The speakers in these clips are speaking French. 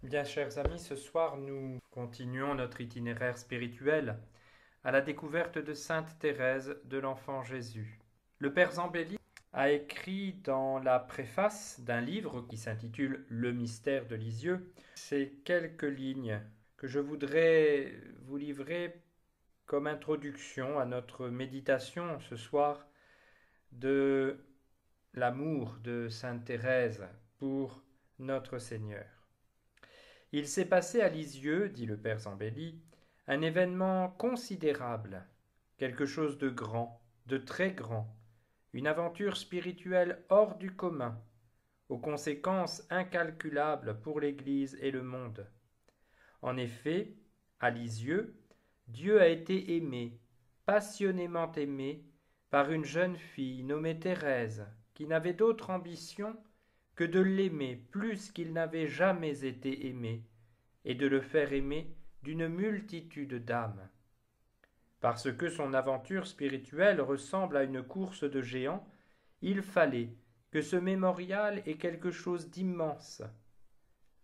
Bien, chers amis, ce soir nous continuons notre itinéraire spirituel à la découverte de Sainte Thérèse de l'Enfant Jésus. Le Père Zambelli a écrit dans la préface d'un livre qui s'intitule Le mystère de Lisieux ces quelques lignes que je voudrais vous livrer comme introduction à notre méditation ce soir de l'amour de Sainte Thérèse pour notre Seigneur. Il s'est passé à Lisieux, dit le père Zambelli, un événement considérable, quelque chose de grand, de très grand, une aventure spirituelle hors du commun, aux conséquences incalculables pour l'Église et le monde. En effet, à Lisieux, Dieu a été aimé, passionnément aimé, par une jeune fille nommée Thérèse, qui n'avait d'autre ambition que de l'aimer plus qu'il n'avait jamais été aimé, et de le faire aimer d'une multitude d'âmes. Parce que son aventure spirituelle ressemble à une course de géants, il fallait que ce mémorial ait quelque chose d'immense.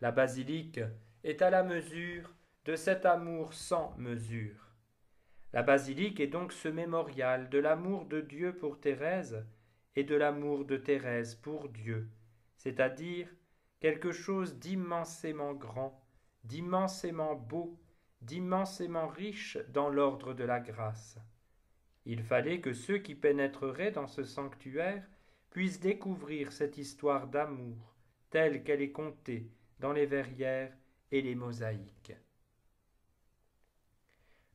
La basilique est à la mesure de cet amour sans mesure. La basilique est donc ce mémorial de l'amour de Dieu pour Thérèse et de l'amour de Thérèse pour Dieu, c'est-à-dire quelque chose d'immensément grand, d'immensément beau, d'immensément riche dans l'ordre de la grâce. Il fallait que ceux qui pénétreraient dans ce sanctuaire puissent découvrir cette histoire d'amour telle qu'elle est contée dans les verrières et les mosaïques.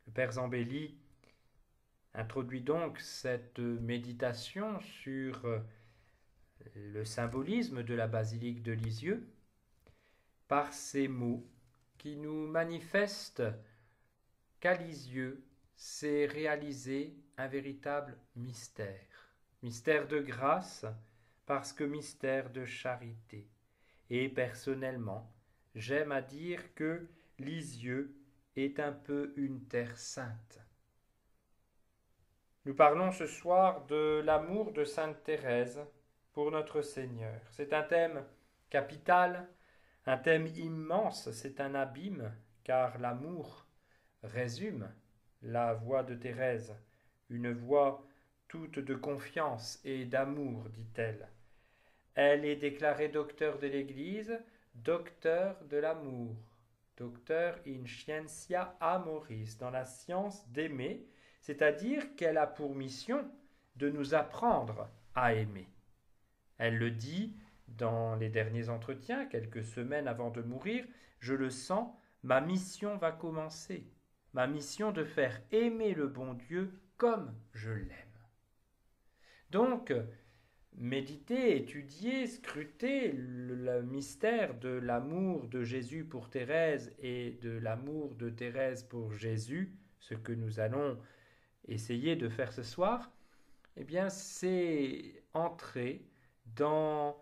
Le père Zambelli introduit donc cette méditation sur le symbolisme de la basilique de Lisieux par ces mots qui nous manifestent qu'à Lisieux s'est réalisé un véritable mystère. Mystère de grâce parce que mystère de charité. Et personnellement, j'aime à dire que Lisieux est un peu une terre sainte. Nous parlons ce soir de l'amour de Sainte Thérèse pour notre Seigneur. C'est un thème capital, un thème immense, c'est un abîme, car l'amour résume la voix de Thérèse, une voix toute de confiance et d'amour, dit-elle. Elle est déclarée docteur de l'Église, docteur de l'amour, docteur in scientia amoris, dans la science d'aimer, c'est-à-dire qu'elle a pour mission de nous apprendre à aimer. Elle le dit dans les derniers entretiens, quelques semaines avant de mourir, je le sens, ma mission va commencer, ma mission de faire aimer le bon Dieu comme je l'aime. Donc, méditer, étudier, scruter le mystère de l'amour de Jésus pour Thérèse et de l'amour de Thérèse pour Jésus, ce que nous allons essayer de faire ce soir, eh bien, c'est entrer dans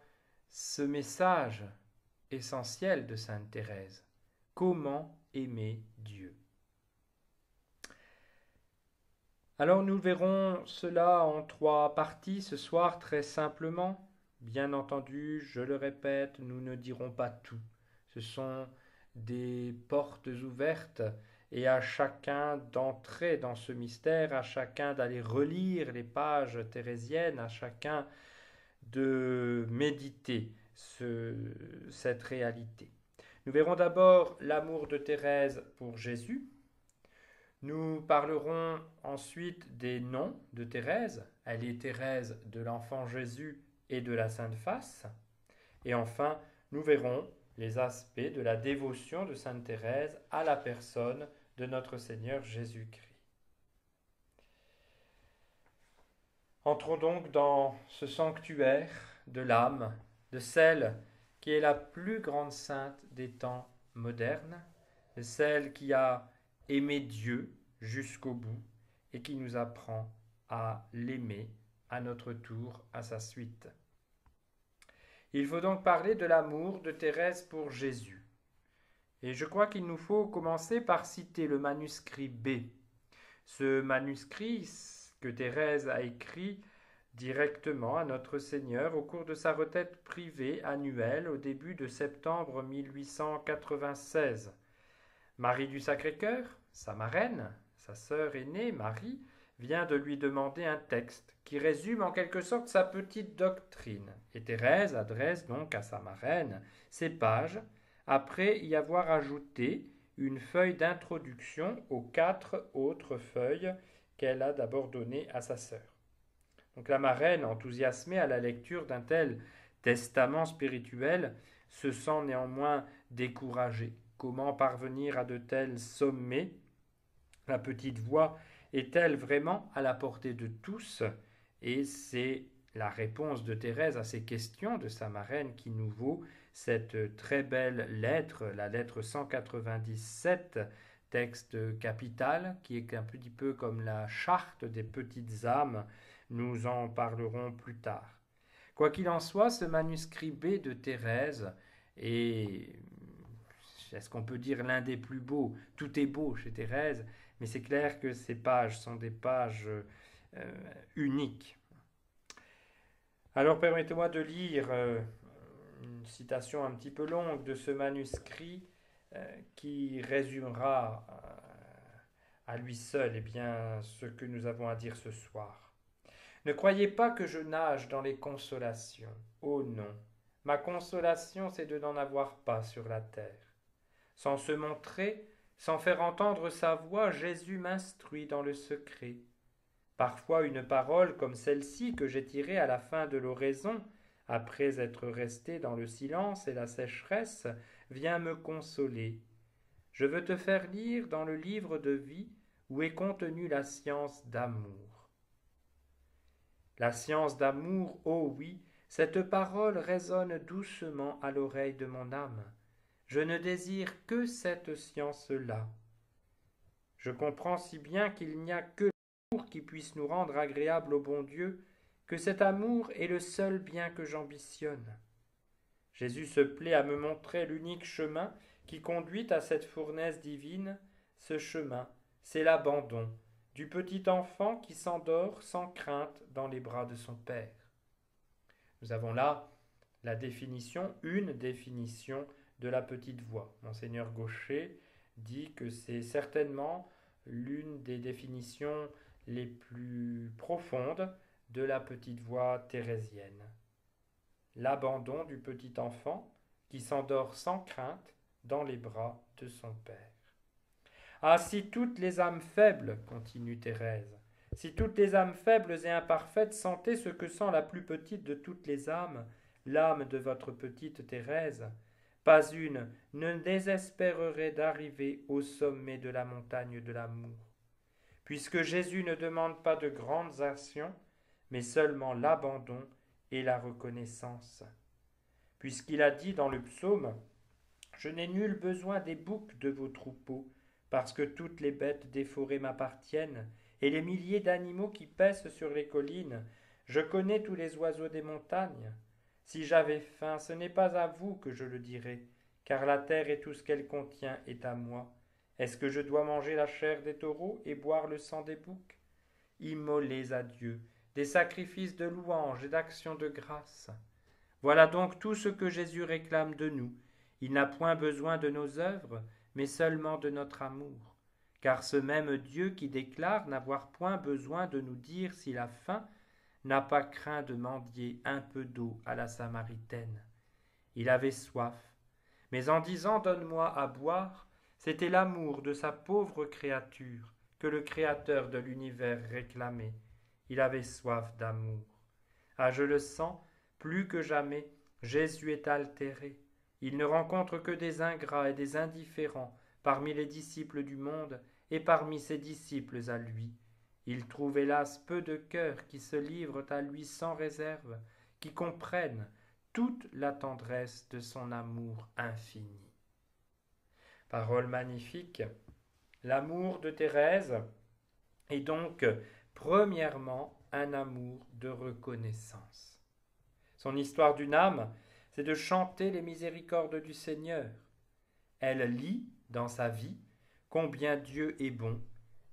ce message essentiel de Sainte Thérèse. Comment aimer Dieu? Alors nous verrons cela en trois parties ce soir très simplement. Bien entendu, je le répète, nous ne dirons pas tout. Ce sont des portes ouvertes et à chacun d'entrer dans ce mystère, à chacun d'aller relire les pages thérésiennes, à chacun de méditer cette réalité. Nous verrons d'abord l'amour de Thérèse pour Jésus. Nous parlerons ensuite des noms de Thérèse. Elle est Thérèse de l'Enfant Jésus et de la Sainte Face. Et enfin, nous verrons les aspects de la dévotion de Sainte Thérèse à la personne de notre Seigneur Jésus-Christ. Entrons donc dans ce sanctuaire de l'âme, de celle qui est la plus grande sainte des temps modernes, de celle qui a aimé Dieu jusqu'au bout et qui nous apprend à l'aimer à notre tour à sa suite. Il faut donc parler de l'amour de Thérèse pour Jésus. Et je crois qu'il nous faut commencer par citer le manuscrit B. Ce manuscrit que Thérèse a écrit directement à notre Seigneur au cours de sa retraite privée annuelle au début de septembre 1896. Marie du Sacré-Cœur, sa marraine, sa sœur aînée Marie, vient de lui demander un texte qui résume en quelque sorte sa petite doctrine. Et Thérèse adresse donc à sa marraine ces pages, après y avoir ajouté une feuille d'introduction aux 4 autres feuilles qu'elle a d'abord données à sa sœur. Donc la marraine, enthousiasmée à la lecture d'un tel testament spirituel, se sent néanmoins découragée. Comment parvenir à de tels sommets? La petite voix est-elle vraiment à la portée de tous? Et c'est la réponse de Thérèse à ces questions de sa marraine qui nous vaut cette très belle lettre, la lettre 197, texte capital, qui est un petit peu comme la charte des petites âmes. Nous en parlerons plus tard. Quoi qu'il en soit, ce manuscrit B de Thérèse est-ce qu'on peut dire l'un des plus beaux? Tout est beau chez Thérèse, mais c'est clair que ces pages sont des pages uniques. Alors permettez-moi de lire une citation un petit peu longue de ce manuscrit qui résumera à lui seul ce que nous avons à dire ce soir. Ne croyez pas que je nage dans les consolations. Oh non, ma consolation c'est de n'en avoir pas sur la terre. Sans se montrer, sans faire entendre sa voix, Jésus m'instruit dans le secret. Parfois une parole comme celle-ci que j'ai tirée à la fin de l'oraison, après être resté dans le silence et la sécheresse, vient me consoler. Je veux te faire lire dans le livre de vie où est contenue la science d'amour. La science d'amour, oh oui, cette parole résonne doucement à l'oreille de mon âme. Je ne désire que cette science-là. Je comprends si bien qu'il n'y a que l'amour qui puisse nous rendre agréables au bon Dieu, que cet amour est le seul bien que j'ambitionne. Jésus se plaît à me montrer l'unique chemin qui conduit à cette fournaise divine. Ce chemin, c'est l'abandon du petit enfant qui s'endort sans crainte dans les bras de son Père. Nous avons là une définition de la petite voix. Monseigneur Gaucher dit que c'est certainement l'une des définitions les plus profondes de la petite voix thérésienne. L'abandon du petit enfant qui s'endort sans crainte dans les bras de son Père. Ah, si toutes les âmes faibles, continue Thérèse, si toutes les âmes faibles et imparfaites sentaient ce que sent la plus petite de toutes les âmes, l'âme de votre petite Thérèse, pas une ne désespérerait d'arriver au sommet de la montagne de l'amour. Puisque Jésus ne demande pas de grandes actions, mais seulement l'abandon et la reconnaissance. Puisqu'il a dit dans le psaume « Je n'ai nul besoin des boucs de vos troupeaux, parce que toutes les bêtes des forêts m'appartiennent, et les milliers d'animaux qui paissent sur les collines, je connais tous les oiseaux des montagnes. Si j'avais faim, ce n'est pas à vous que je le dirais, car la terre et tout ce qu'elle contient est à moi. Est-ce que je dois manger la chair des taureaux et boire le sang des boucs? Immolez à Dieu des sacrifices de louange et d'action de grâce. Voilà donc tout ce que Jésus réclame de nous. Il n'a point besoin de nos œuvres, mais seulement de notre amour. Car ce même Dieu qui déclare n'avoir point besoin de nous dire s'il a faim, n'a pas craint de mendier un peu d'eau à la Samaritaine. Il avait soif, mais en disant « Donne-moi à boire », c'était l'amour de sa pauvre créature que le Créateur de l'univers réclamait. Il avait soif d'amour. Ah, je le sens, plus que jamais, Jésus est altéré. Il ne rencontre que des ingrats et des indifférents parmi les disciples du monde et parmi ses disciples à lui. Il trouve hélas peu de cœurs qui se livrent à lui sans réserve, qui comprennent toute la tendresse de son amour infini. Parole magnifique. L'amour de Thérèse est donc premièrement un amour de reconnaissance. Son histoire d'une âme, c'est de chanter les miséricordes du Seigneur. Elle lit dans sa vie combien Dieu est bon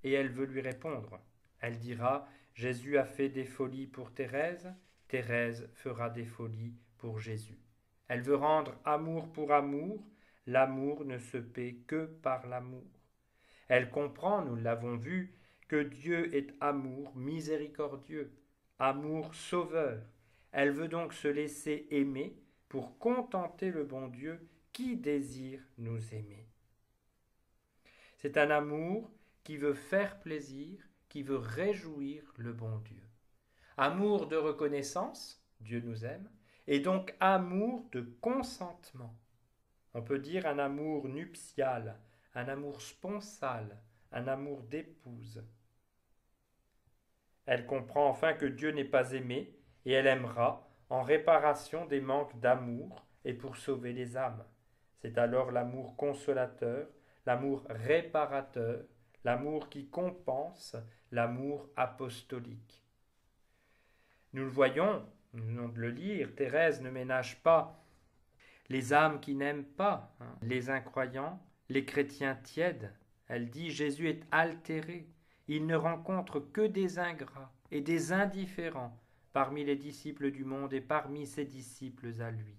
et elle veut lui répondre. Elle dira Jésus a fait des folies pour Thérèse, Thérèse fera des folies pour Jésus. Elle veut rendre amour pour amour, l'amour ne se paie que par l'amour. Elle comprend, nous l'avons vu, que Dieu est amour miséricordieux, amour sauveur. Elle veut donc se laisser aimer pour contenter le bon Dieu qui désire nous aimer. C'est un amour qui veut faire plaisir, qui veut réjouir le bon Dieu. Amour de reconnaissance, Dieu nous aime, et donc amour de consentement. On peut dire un amour nuptial, un amour sponsal, un amour d'épouse. Elle comprend enfin que Dieu n'est pas aimé, et elle aimera en réparation des manques d'amour et pour sauver les âmes. C'est alors l'amour consolateur, l'amour réparateur, l'amour qui compense, l'amour apostolique. Nous le voyons, nous venons de le lire, Thérèse ne ménage pas les âmes qui n'aiment pas, les incroyants, les chrétiens tièdes. Elle dit Jésus est altéré, il ne rencontre que des ingrats et des indifférents parmi les disciples du monde et parmi ses disciples à lui.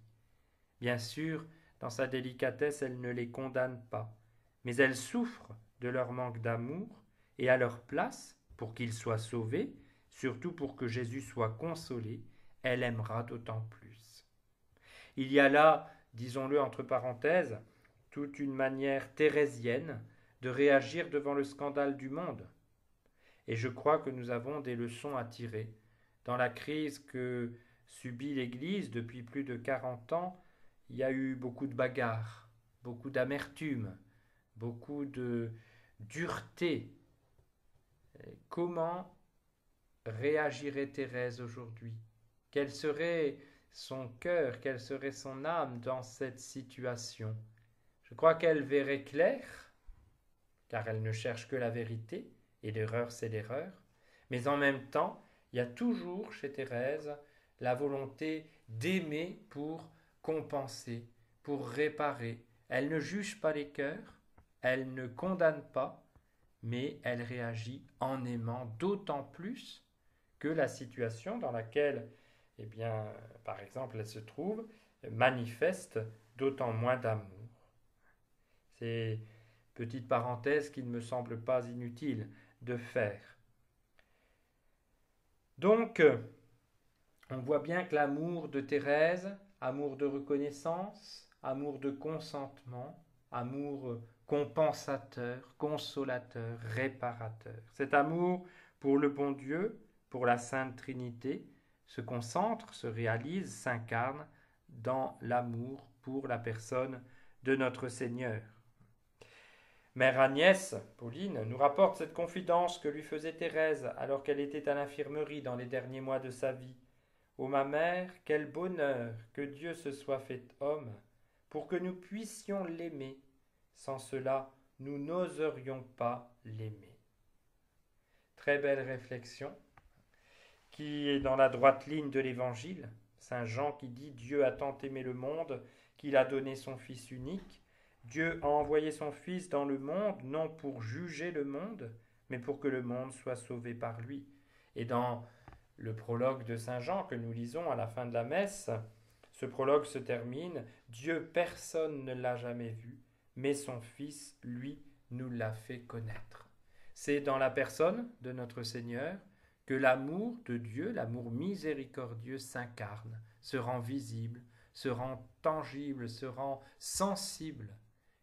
Bien sûr, dans sa délicatesse, elle ne les condamne pas, mais elle souffre de leur manque d'amour et à leur place, pour qu'ils soient sauvés, surtout pour que Jésus soit consolé, elle aimera d'autant plus. Il y a là, disons-le entre parenthèses, toute une manière thérésienne de réagir devant le scandale du monde. Et je crois que nous avons des leçons à tirer. Dans la crise que subit l'Église depuis plus de 40 ans, il y a eu beaucoup de bagarres, beaucoup d'amertume, beaucoup de dureté. Comment réagirait Thérèse aujourd'hui? Quel serait son cœur, quelle serait son âme dans cette situation? Je crois qu'elle verrait clair, car elle ne cherche que la vérité, et l'erreur c'est l'erreur, mais en même temps, il y a toujours chez Thérèse la volonté d'aimer pour compenser, pour réparer. Elle ne juge pas les cœurs, elle ne condamne pas, mais elle réagit en aimant d'autant plus que la situation dans laquelle, par exemple, elle se trouve, manifeste d'autant moins d'amour. C'est une petite parenthèse qui ne me semble pas inutile de faire. Donc, on voit bien que l'amour de Thérèse, amour de reconnaissance, amour de consentement, amour compensateur, consolateur, réparateur. Cet amour pour le bon Dieu, pour la Sainte Trinité, se concentre, se réalise, s'incarne dans l'amour pour la personne de notre Seigneur. Mère Agnès, Pauline, nous rapporte cette confidence que lui faisait Thérèse alors qu'elle était à l'infirmerie dans les derniers mois de sa vie. Ô ma mère, quel bonheur que Dieu se soit fait homme pour que nous puissions l'aimer. Sans cela, nous n'oserions pas l'aimer. Très belle réflexion qui est dans la droite ligne de l'Évangile. Saint Jean qui dit « Dieu a tant aimé le monde qu'il a donné son Fils unique ». Dieu a envoyé son Fils dans le monde, non pour juger le monde, mais pour que le monde soit sauvé par lui. Et dans le prologue de Saint Jean que nous lisons à la fin de la messe, ce prologue se termine « Dieu, personne ne l'a jamais vu, mais son Fils, lui, nous l'a fait connaître ». C'est dans la personne de notre Seigneur que l'amour de Dieu, l'amour miséricordieux s'incarne, se rend visible, se rend tangible, se rend sensible.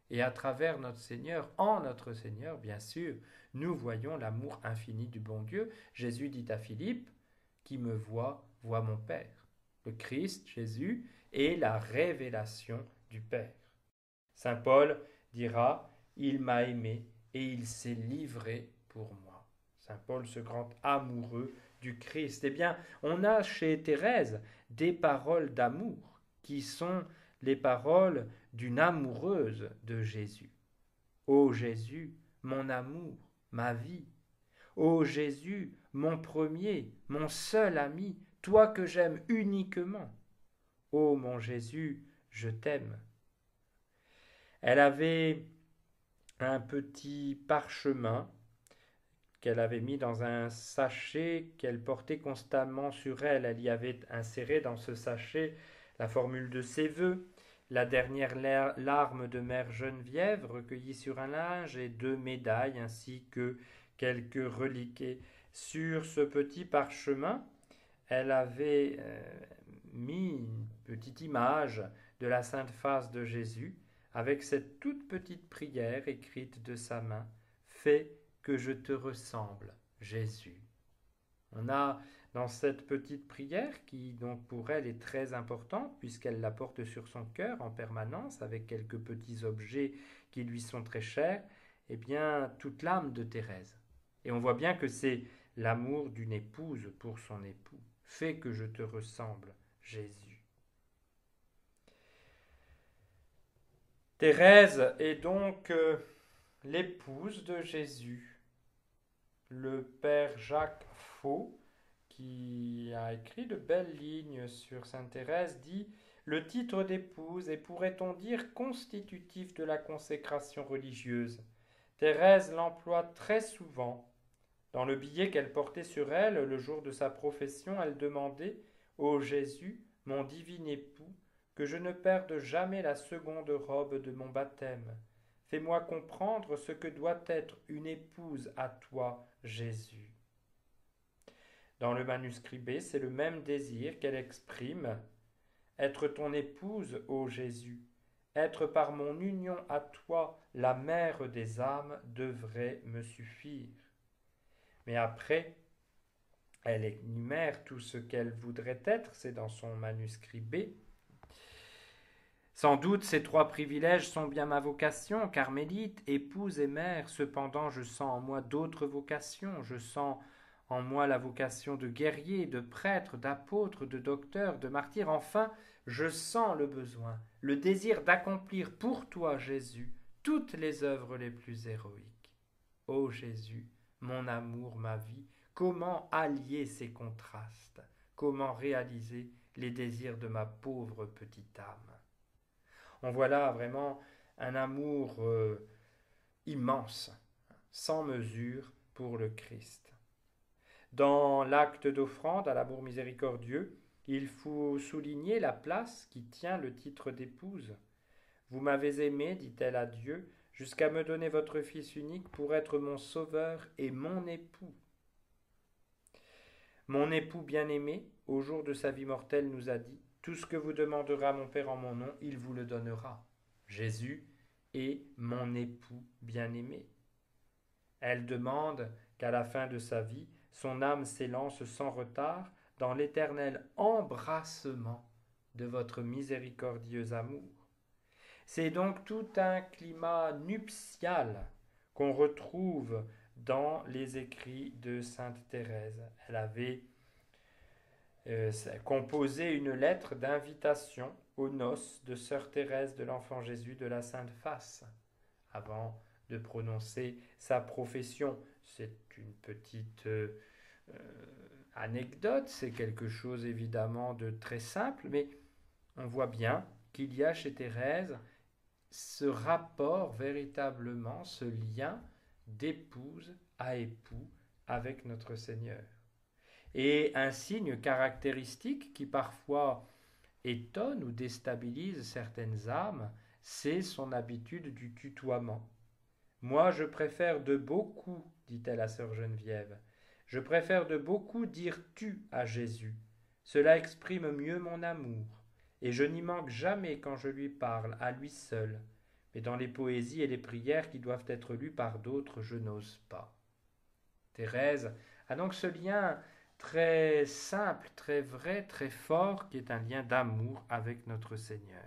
Et à travers notre Seigneur, en notre Seigneur, bien sûr, nous voyons l'amour infini du bon Dieu. Jésus dit à Philippe, « Qui me voit, voit mon Père ». Le Christ, Jésus, est la révélation du Père. Saint Paul dira, « Il m'a aimé et il s'est livré pour moi ». Saint Paul, ce grand amoureux du Christ. Eh bien, on a chez Thérèse des paroles d'amour qui sont les paroles d'une amoureuse de Jésus. Ô Jésus, mon amour, ma vie. Ô Jésus, mon premier, mon seul ami, toi que j'aime uniquement. Ô mon Jésus, je t'aime. Elle avait un petit parchemin qu'elle avait mis dans un sachet qu'elle portait constamment sur elle. Elle y avait inséré dans ce sachet la formule de ses vœux, la dernière larme de mère Geneviève recueillie sur un linge et 2 médailles ainsi que quelques reliquats. Sur ce petit parchemin, elle avait mis une petite image de la Sainte Face de Jésus avec cette toute petite prière écrite de sa main. Fais que je te ressemble, Jésus. On a dans cette petite prière, qui donc pour elle est très importante, puisqu'elle la porte sur son cœur en permanence, avec quelques petits objets qui lui sont très chers, eh bien toute l'âme de Thérèse. Et on voit bien que c'est l'amour d'une épouse pour son époux. Fais que je te ressemble, Jésus. Thérèse est donc l'épouse de Jésus. Le père Jacques Faux, qui a écrit de belles lignes sur Sainte Thérèse, dit « Le titre d'épouse est, pourrait-on dire, constitutif de la consécration religieuse. Thérèse l'emploie très souvent. Dans le billet qu'elle portait sur elle, le jour de sa profession, elle demandait « Ô Jésus, mon divin époux, que je ne perde jamais la seconde robe de mon baptême. Fais-moi comprendre ce que doit être une épouse à toi, Jésus. » Dans le manuscrit B, c'est le même désir qu'elle exprime. Être ton épouse, ô Jésus, être par mon union à toi la mère des âmes devrait me suffire. Mais après, elle énumère tout ce qu'elle voudrait être, c'est dans son manuscrit B. Sans doute ces 3 privilèges sont bien ma vocation, carmélite, épouse et mère. Cependant, je sens en moi d'autres vocations. Je sens en moi la vocation de guerrier, de prêtre, d'apôtre, de docteur, de martyr. Enfin, je sens le besoin, le désir d'accomplir pour toi, Jésus, toutes les œuvres les plus héroïques. Ô Jésus, mon amour, ma vie, comment allier ces contrastes? Comment réaliser les désirs de ma pauvre petite âme? On voit là vraiment un amour immense, sans mesure pour le Christ. Dans l'acte d'offrande à l'amour miséricordieux, il faut souligner la place qui tient le titre d'épouse. Vous m'avez aimé, dit-elle à Dieu, jusqu'à me donner votre Fils unique pour être mon sauveur et mon époux. Mon époux bien-aimé, au jour de sa vie mortelle, nous a dit « Tout ce que vous demanderez à mon Père en mon nom, il vous le donnera. » Jésus est mon époux bien-aimé. Elle demande qu'à la fin de sa vie, son âme s'élance sans retard dans l'éternel embrassement de votre miséricordieux amour. C'est donc tout un climat nuptial qu'on retrouve dans les écrits de Sainte Thérèse. Elle avait composé une lettre d'invitation aux noces de Sœur Thérèse de l'Enfant Jésus de la Sainte Face avant de prononcer sa profession. C'est une petite anecdote, c'est quelque chose évidemment de très simple, mais on voit bien qu'il y a chez Thérèse ce rapport véritablement, ce lien d'épouse à époux avec notre Seigneur. Et un signe caractéristique qui parfois étonne ou déstabilise certaines âmes, c'est son habitude du tutoiement. Moi, je préfère de beaucoup, dit-elle à sœur Geneviève, je préfère de beaucoup dire tu à Jésus. Cela exprime mieux mon amour, et je n'y manque jamais quand je lui parle, à lui seul. Mais dans les poésies et les prières qui doivent être lues par d'autres, je n'ose pas. Thérèse a donc ce lien très simple, très vrai, très fort, qui est un lien d'amour avec notre Seigneur.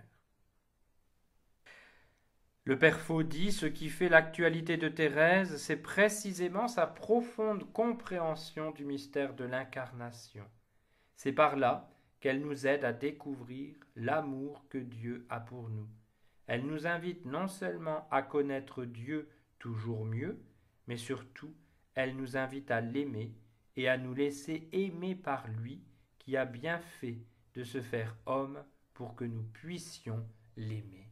Le Père Faux dit, ce qui fait l'actualité de Thérèse, c'est précisément sa profonde compréhension du mystère de l'incarnation. C'est par là qu'elle nous aide à découvrir l'amour que Dieu a pour nous. Elle nous invite non seulement à connaître Dieu toujours mieux, mais surtout, elle nous invite à l'aimer et à nous laisser aimer par lui qui a bien fait de se faire homme pour que nous puissions l'aimer.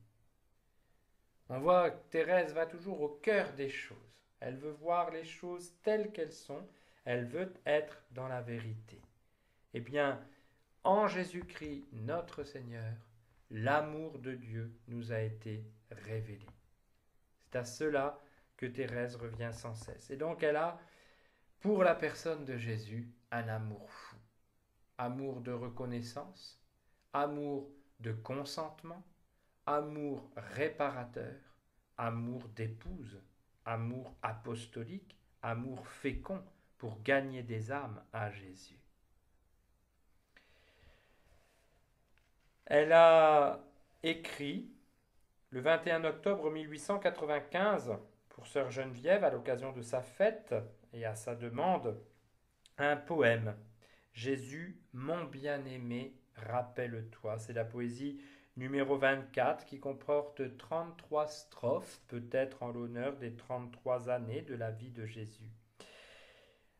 On voit que Thérèse va toujours au cœur des choses. Elle veut voir les choses telles qu'elles sont. Elle veut être dans la vérité. Eh bien, en Jésus-Christ, notre Seigneur, l'amour de Dieu nous a été révélé. C'est à cela que Thérèse revient sans cesse. Et donc elle a, pour la personne de Jésus, un amour fou. Amour de reconnaissance, amour de consentement, amour réparateur, amour d'épouse, amour apostolique, amour fécond pour gagner des âmes à Jésus. Elle a écrit le 21 octobre 1895 pour sœur Geneviève à l'occasion de sa fête et à sa demande un poème. Jésus, mon bien-aimé, rappelle-toi. C'est la poésie numéro 24 qui comporte 33 strophes, peut-être en l'honneur des 33 années de la vie de Jésus.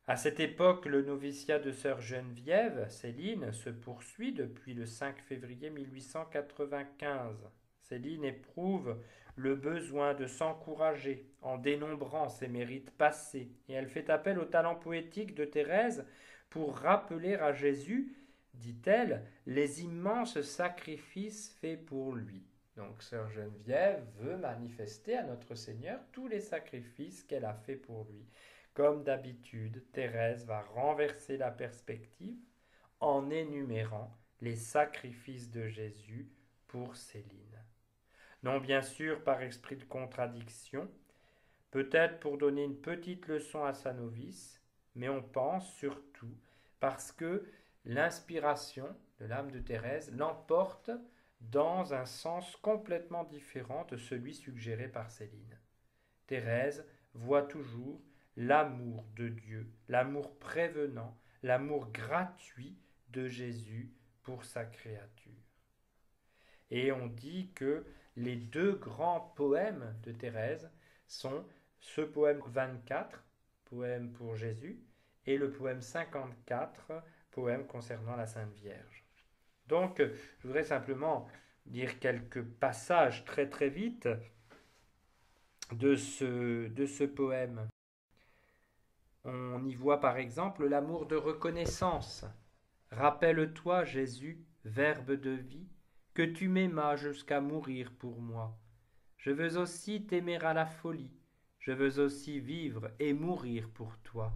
À cette époque, le noviciat de sœur Geneviève, Céline, se poursuit depuis le 5 février 1895. Céline éprouve le besoin de s'encourager en dénombrant ses mérites passés et elle fait appel au talent poétique de Thérèse pour rappeler à Jésus, dit-elle, les immenses sacrifices faits pour lui. Donc sœur Geneviève veut manifester à notre Seigneur tous les sacrifices qu'elle a faits pour lui. Comme d'habitude, Thérèse va renverser la perspective en énumérant les sacrifices de Jésus pour Céline. Non bien sûr par esprit de contradiction, peut-être pour donner une petite leçon à sa novice, mais on pense surtout parce que l'inspiration de l'âme de Thérèse l'emporte dans un sens complètement différent de celui suggéré par Céline. Thérèse voit toujours l'amour de Dieu, l'amour prévenant, l'amour gratuit de Jésus pour sa créature. Et on dit que les deux grands poèmes de Thérèse sont ce poème 24, poème pour Jésus, et le poème 54, poème concernant la Sainte Vierge. Donc, je voudrais simplement dire quelques passages très très vite de ce poème. On y voit par exemple l'amour de reconnaissance. Rappelle-toi, Jésus, Verbe de vie, que tu m'aimas jusqu'à mourir pour moi. Je veux aussi t'aimer à la folie, je veux aussi vivre et mourir pour toi.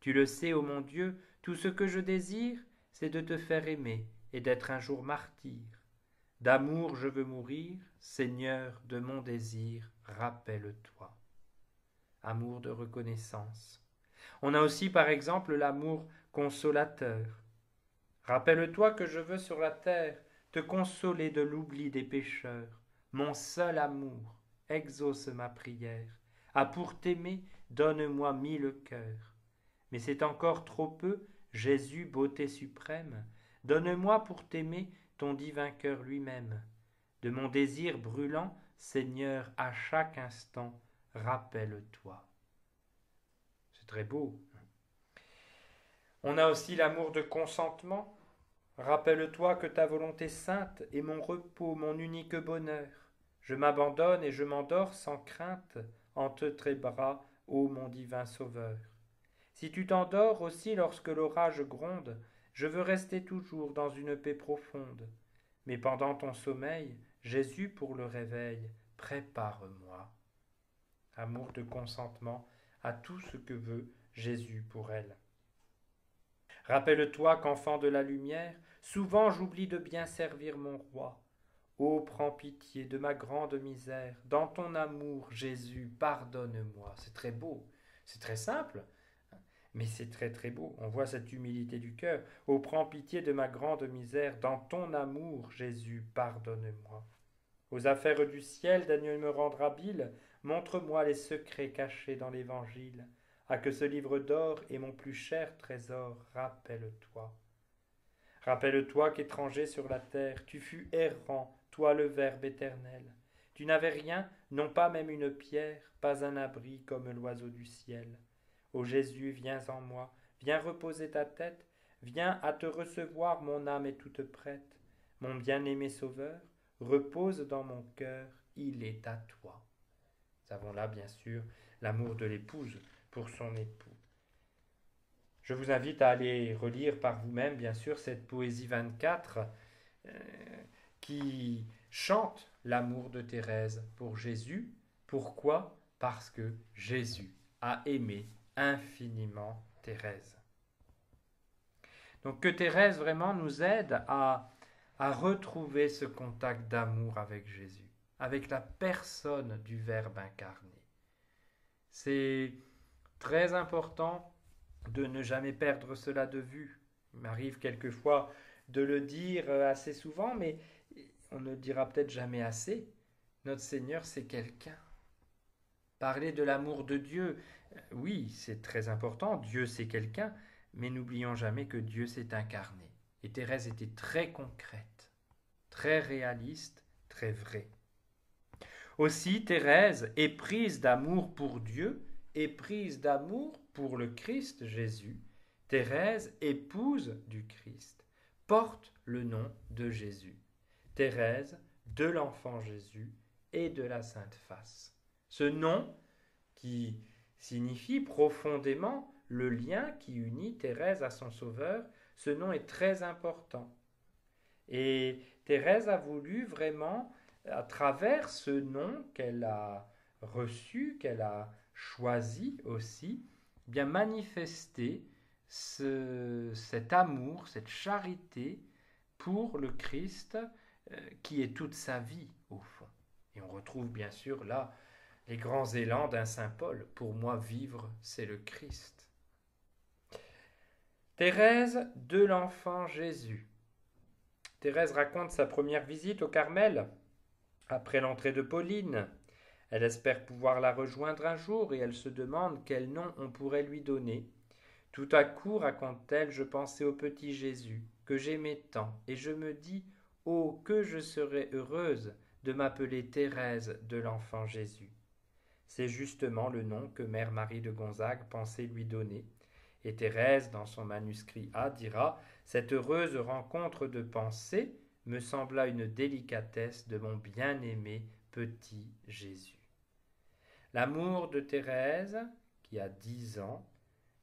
Tu le sais, ô mon Dieu, tout ce que je désire, c'est de te faire aimer et d'être un jour martyr. D'amour je veux mourir, Seigneur de mon désir, rappelle-toi. Amour de reconnaissance. On a aussi par exemple l'amour consolateur. Rappelle-toi que je veux sur la terre te consoler de l'oubli des pécheurs. Mon seul amour, exauce ma prière. Ah, pour t'aimer, donne-moi 1000 cœurs. Mais c'est encore trop peu, Jésus, beauté suprême. Donne-moi pour t'aimer ton divin cœur lui-même. De mon désir brûlant, Seigneur, à chaque instant, rappelle-toi. C'est très beau. On a aussi l'amour de consentement. Rappelle-toi que ta volonté sainte est mon repos, mon unique bonheur. Je m'abandonne et je m'endors sans crainte entre tes bras, ô mon divin Sauveur. Si tu t'endors aussi lorsque l'orage gronde, je veux rester toujours dans une paix profonde. Mais pendant ton sommeil, Jésus pour le réveil, prépare-moi. Amour de consentement à tout ce que veut Jésus pour elle. Rappelle-toi qu'enfant de la lumière, souvent j'oublie de bien servir mon roi. Ô, prends pitié de ma grande misère, dans ton amour, Jésus, pardonne-moi. C'est très beau, c'est très simple, mais c'est très très beau. On voit cette humilité du cœur. Ô, prends pitié de ma grande misère, dans ton amour, Jésus, pardonne-moi. Aux affaires du ciel, daigne me rendre habile, montre-moi les secrets cachés dans l'Évangile. Ah, que ce livre d'or est mon plus cher trésor, rappelle-toi. Rappelle-toi qu'étranger sur la terre, tu fus errant, toi le Verbe éternel. Tu n'avais rien, non pas même une pierre, pas un abri comme l'oiseau du ciel. Ô Jésus, viens en moi, viens reposer ta tête, viens à te recevoir, mon âme est toute prête. Mon bien-aimé Sauveur, repose dans mon cœur, il est à toi. Nous avons là, bien sûr, l'amour de l'épouse pour son époux. Je vous invite à aller relire par vous-même, bien sûr, cette poésie 24 qui chante l'amour de Thérèse pour Jésus. Pourquoi? Parce que Jésus a aimé infiniment Thérèse. Donc que Thérèse vraiment nous aide à retrouver ce contact d'amour avec Jésus, avec la personne du Verbe incarné. C'est très important de ne jamais perdre cela de vue. Il m'arrive quelquefois de le dire assez souvent, mais on ne le dira peut-être jamais assez. Notre Seigneur, c'est quelqu'un. Parler de l'amour de Dieu, oui, c'est très important, Dieu c'est quelqu'un, mais n'oublions jamais que Dieu s'est incarné. Et Thérèse était très concrète, très réaliste, très vraie. Aussi, Thérèse, éprise d'amour pour Dieu, éprise d'amour pour le Christ Jésus, Thérèse, épouse du Christ, porte le nom de Jésus. Thérèse, de l'enfant Jésus et de la Sainte Face. Ce nom qui signifie profondément le lien qui unit Thérèse à son Sauveur, ce nom est très important. Et Thérèse a voulu vraiment, à travers ce nom qu'elle a reçu, qu'elle a choisi aussi, bien manifester cet amour, cette charité pour le Christ qui est toute sa vie au fond. Et on retrouve bien sûr là les grands élans d'un saint Paul. Pour moi, vivre, c'est le Christ. Thérèse de l'enfant Jésus. Thérèse raconte sa première visite au Carmel après l'entrée de Pauline. Elle espère pouvoir la rejoindre un jour et elle se demande quel nom on pourrait lui donner. Tout à coup, raconte-t-elle, je pensais au petit Jésus, que j'aimais tant, et je me dis, oh, que je serais heureuse de m'appeler Thérèse de l'enfant Jésus. C'est justement le nom que mère Marie de Gonzague pensait lui donner. Et Thérèse, dans son manuscrit A, dira « Cette heureuse rencontre de pensée me sembla une délicatesse de mon bien-aimé petit Jésus. » L'amour de Thérèse, qui a 10 ans,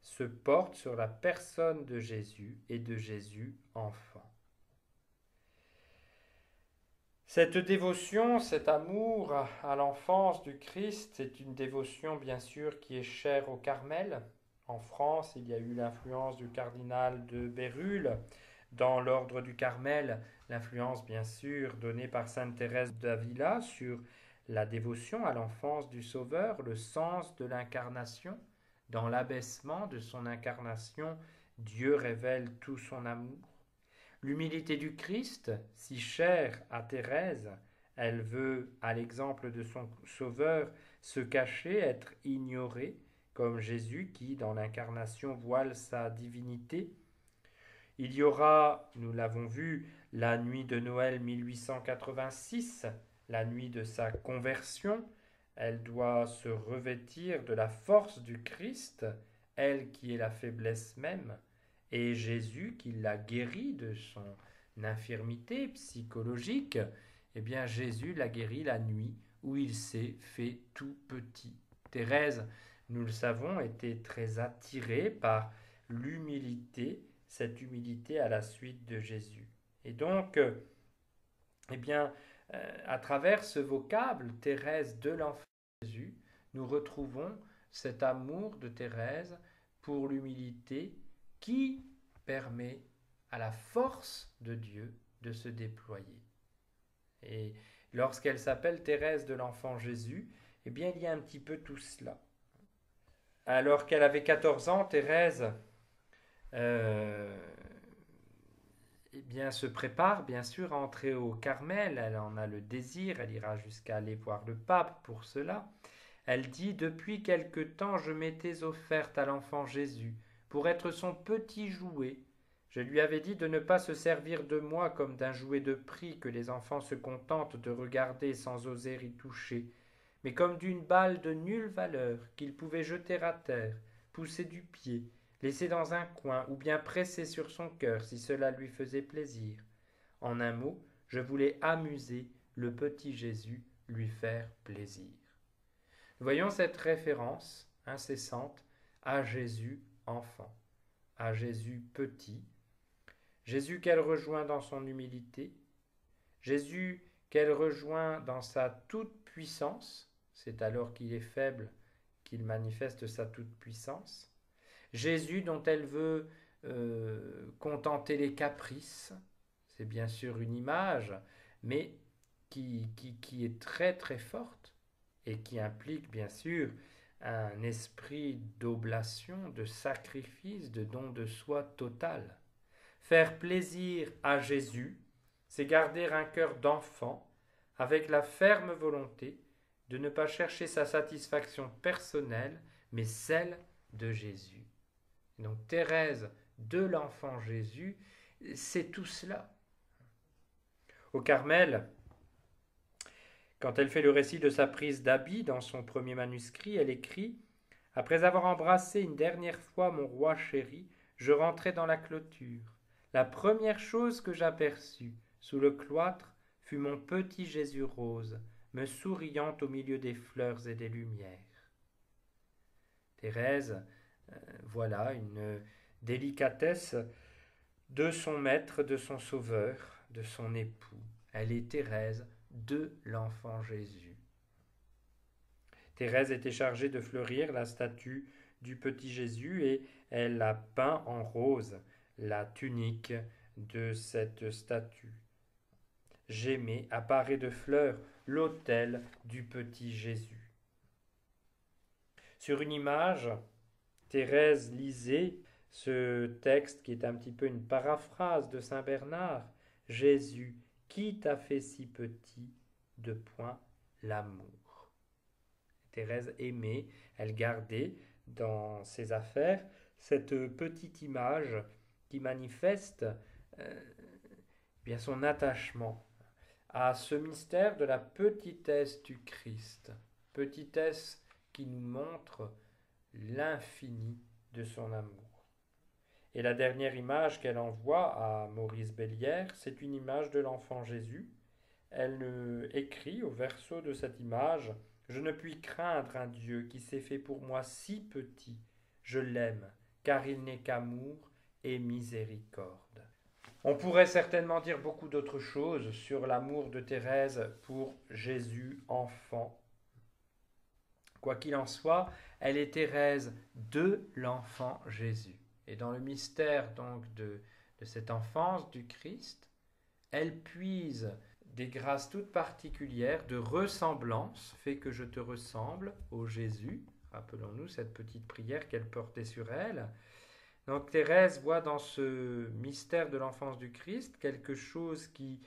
se porte sur la personne de Jésus et de Jésus enfant. Cette dévotion, cet amour à l'enfance du Christ, c'est une dévotion bien sûr qui est chère au Carmel. En France, il y a eu l'influence du cardinal de Bérulle. Dans l'ordre du Carmel, l'influence bien sûr donnée par sainte Thérèse d'Avila sur la dévotion à l'enfance du Sauveur, le sens de l'incarnation. Dans l'abaissement de son incarnation, Dieu révèle tout son amour. L'humilité du Christ, si chère à Thérèse, elle veut, à l'exemple de son Sauveur, se cacher, être ignorée, comme Jésus qui, dans l'incarnation, voile sa divinité. Il y aura, nous l'avons vu, la nuit de Noël 1886, la nuit de sa conversion. Elle doit se revêtir de la force du Christ, elle qui est la faiblesse même, et Jésus qui l'a guéri de son infirmité psychologique, eh bien Jésus l'a guéri la nuit où il s'est fait tout petit. Thérèse, nous le savons, était très attirée par l'humilité, cette humilité à la suite de Jésus. Et donc, à travers ce vocable, Thérèse de l'enfant Jésus, nous retrouvons cet amour de Thérèse pour l'humilité qui permet à la force de Dieu de se déployer. Et lorsqu'elle s'appelle Thérèse de l'enfant Jésus, eh bien il y a un petit peu tout cela. Alors qu'elle avait 14 ans, Thérèse se prépare bien sûr à entrer au Carmel. Elle en a le désir, elle ira jusqu'à aller voir le pape pour cela. Elle dit « Depuis quelque temps, je m'étais offerte à l'enfant Jésus pour être son petit jouet. Je lui avais dit de ne pas se servir de moi comme d'un jouet de prix que les enfants se contentent de regarder sans oser y toucher, mais comme d'une balle de nulle valeur qu'il pouvait jeter à terre, pousser du pied, laisser dans un coin ou bien presser sur son cœur si cela lui faisait plaisir. En un mot, je voulais amuser le petit Jésus, lui faire plaisir. » Voyons cette référence incessante à Jésus enfant, à Jésus petit, Jésus qu'elle rejoint dans son humilité, Jésus qu'elle rejoint dans sa toute-puissance, c'est alors qu'il est faible qu'il manifeste sa toute-puissance, Jésus dont elle veut contenter les caprices, c'est bien sûr une image, mais qui est très très forte et qui implique bien sûr un esprit d'oblation, de sacrifice, de don de soi total. Faire plaisir à Jésus, c'est garder un cœur d'enfant avec la ferme volonté de ne pas chercher sa satisfaction personnelle, mais celle de Jésus. Donc Thérèse de l'enfant Jésus, c'est tout cela. Au Carmel, quand elle fait le récit de sa prise d'habit dans son premier manuscrit, elle écrit « Après avoir embrassé une dernière fois mon roi chéri, je rentrai dans la clôture. La première chose que j'aperçus sous le cloître fut mon petit Jésus rose, me souriant au milieu des fleurs et des lumières. » Thérèse, voilà une délicatesse de son maître, de son sauveur, de son époux. Elle est Thérèse de l'enfant Jésus. Thérèse était chargée de fleurir la statue du petit Jésus et elle a peint en rose la tunique de cette statue. J'aimais apparaît de fleurs l'autel du petit Jésus. Sur une image, Thérèse lisait ce texte qui est un petit peu une paraphrase de Saint Bernard. Jésus, qui t'a fait si petit, de point l'amour. Thérèse aimait, elle gardait dans ses affaires cette petite image qui manifeste bien son attachement à ce mystère de la petitesse du Christ, petitesse qui nous montre l'infini de son amour. Et la dernière image qu'elle envoie à Maurice Bellière, c'est une image de l'enfant Jésus. Elle écrit au verso de cette image « Je ne puis craindre un Dieu qui s'est fait pour moi si petit. Je l'aime, car il n'est qu'amour et miséricorde. » On pourrait certainement dire beaucoup d'autres choses sur l'amour de Thérèse pour Jésus enfant. Quoi qu'il en soit, elle est Thérèse de l'enfant Jésus. Et dans le mystère donc de cette enfance du Christ, elle puise des grâces toutes particulières de ressemblance, fais que je te ressemble au Jésus. Rappelons-nous cette petite prière qu'elle portait sur elle. Donc Thérèse voit dans ce mystère de l'enfance du Christ quelque chose qui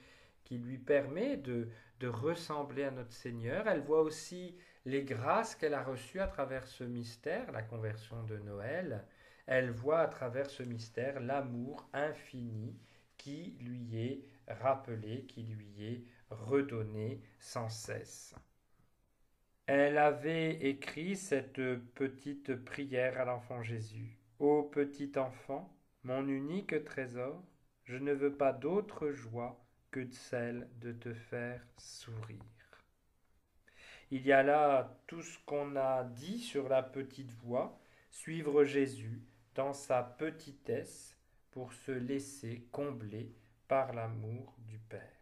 lui permet de ressembler à notre Seigneur. Elle voit aussi les grâces qu'elle a reçues à travers ce mystère, la conversion de Noël. Elle voit à travers ce mystère l'amour infini qui lui est rappelé, qui lui est redonné sans cesse. Elle avait écrit cette petite prière à l'enfant Jésus. « Ô petit enfant, mon unique trésor, je ne veux pas d'autre joie que celle de te faire sourire. » Il y a là tout ce qu'on a dit sur la petite voie, suivre Jésus dans sa petitesse pour se laisser combler par l'amour du Père.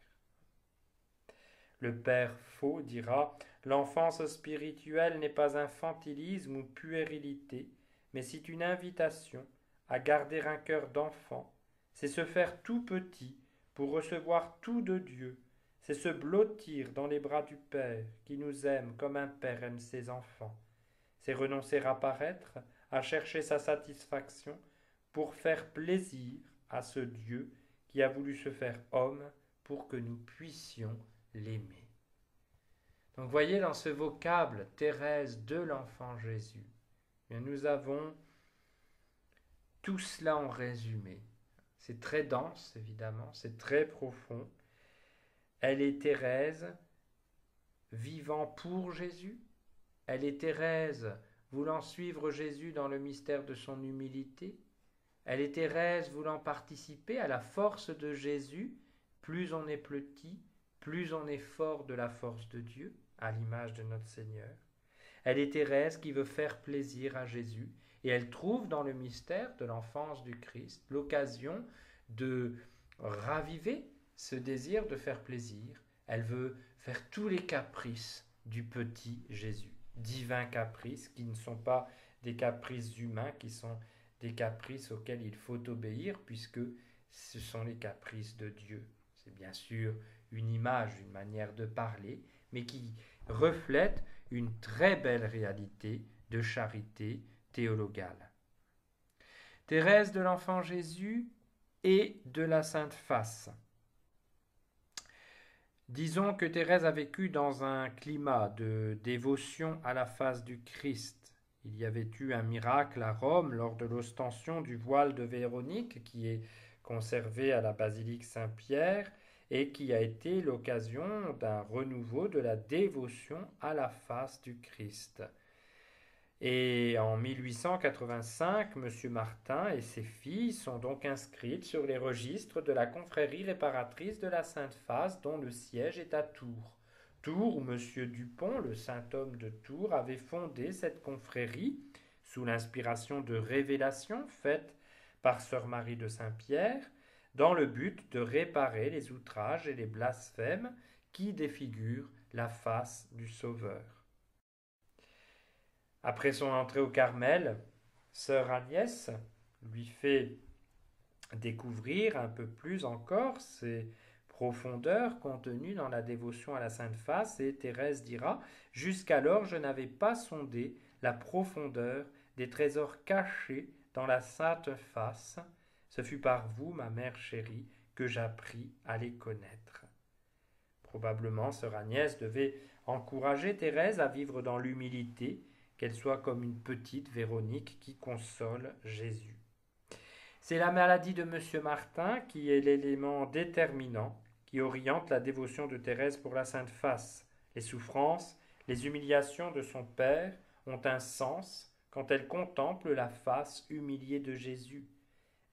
Le Père Faux dira « L'enfance spirituelle n'est pas infantilisme ou puérilité, mais c'est une invitation à garder un cœur d'enfant, c'est se faire tout petit pour recevoir tout de Dieu, c'est se blottir dans les bras du Père qui nous aime comme un père aime ses enfants, c'est renoncer à paraître, à chercher sa satisfaction pour faire plaisir à ce Dieu qui a voulu se faire homme pour que nous puissions l'aimer. » Donc voyez dans ce vocable Thérèse de l'enfant Jésus, nous avons tout cela en résumé. C'est très dense évidemment, c'est très profond. Elle est Thérèse vivant pour Jésus, elle est Thérèse voulant suivre Jésus dans le mystère de son humilité, elle est Thérèse voulant participer à la force de Jésus. Plus on est petit, plus on est fort de la force de Dieu, à l'image de notre Seigneur. Elle est Thérèse qui veut faire plaisir à Jésus et elle trouve dans le mystère de l'enfance du Christ l'occasion de raviver ce désir de faire plaisir. Elle veut faire tous les caprices du petit Jésus, divins caprices qui ne sont pas des caprices humains, qui sont des caprices auxquels il faut obéir puisque ce sont les caprices de Dieu. C'est bien sûr une image, une manière de parler, mais qui reflète une très belle réalité de charité théologale. Thérèse de l'Enfant Jésus et de la Sainte Face. Disons que Thérèse a vécu dans un climat de dévotion à la face du Christ. Il y avait eu un miracle à Rome lors de l'ostension du voile de Véronique qui est conservé à la basilique Saint-Pierre et qui a été l'occasion d'un renouveau de la dévotion à la face du Christ. Et en 1885, M. Martin et ses filles sont donc inscrites sur les registres de la confrérie réparatrice de la Sainte Face dont le siège est à Tours. Tours où M. Dupont, le saint homme de Tours, avait fondé cette confrérie sous l'inspiration de révélations faites par sœur Marie de Saint-Pierre dans le but de réparer les outrages et les blasphèmes qui défigurent la face du Sauveur. Après son entrée au Carmel, sœur Agnès lui fait découvrir un peu plus encore ces profondeurs contenues dans la dévotion à la Sainte Face et Thérèse dira « Jusqu'alors je n'avais pas sondé la profondeur des trésors cachés dans la Sainte Face. Ce fut par vous, ma mère chérie, que j'appris à les connaître. » Probablement, sœur Agnès devait encourager Thérèse à vivre dans l'humilité, qu'elle soit comme une petite Véronique qui console Jésus. C'est la maladie de M. Martin qui est l'élément déterminant qui oriente la dévotion de Thérèse pour la Sainte Face. Les souffrances, les humiliations de son Père ont un sens quand elle contemple la face humiliée de Jésus.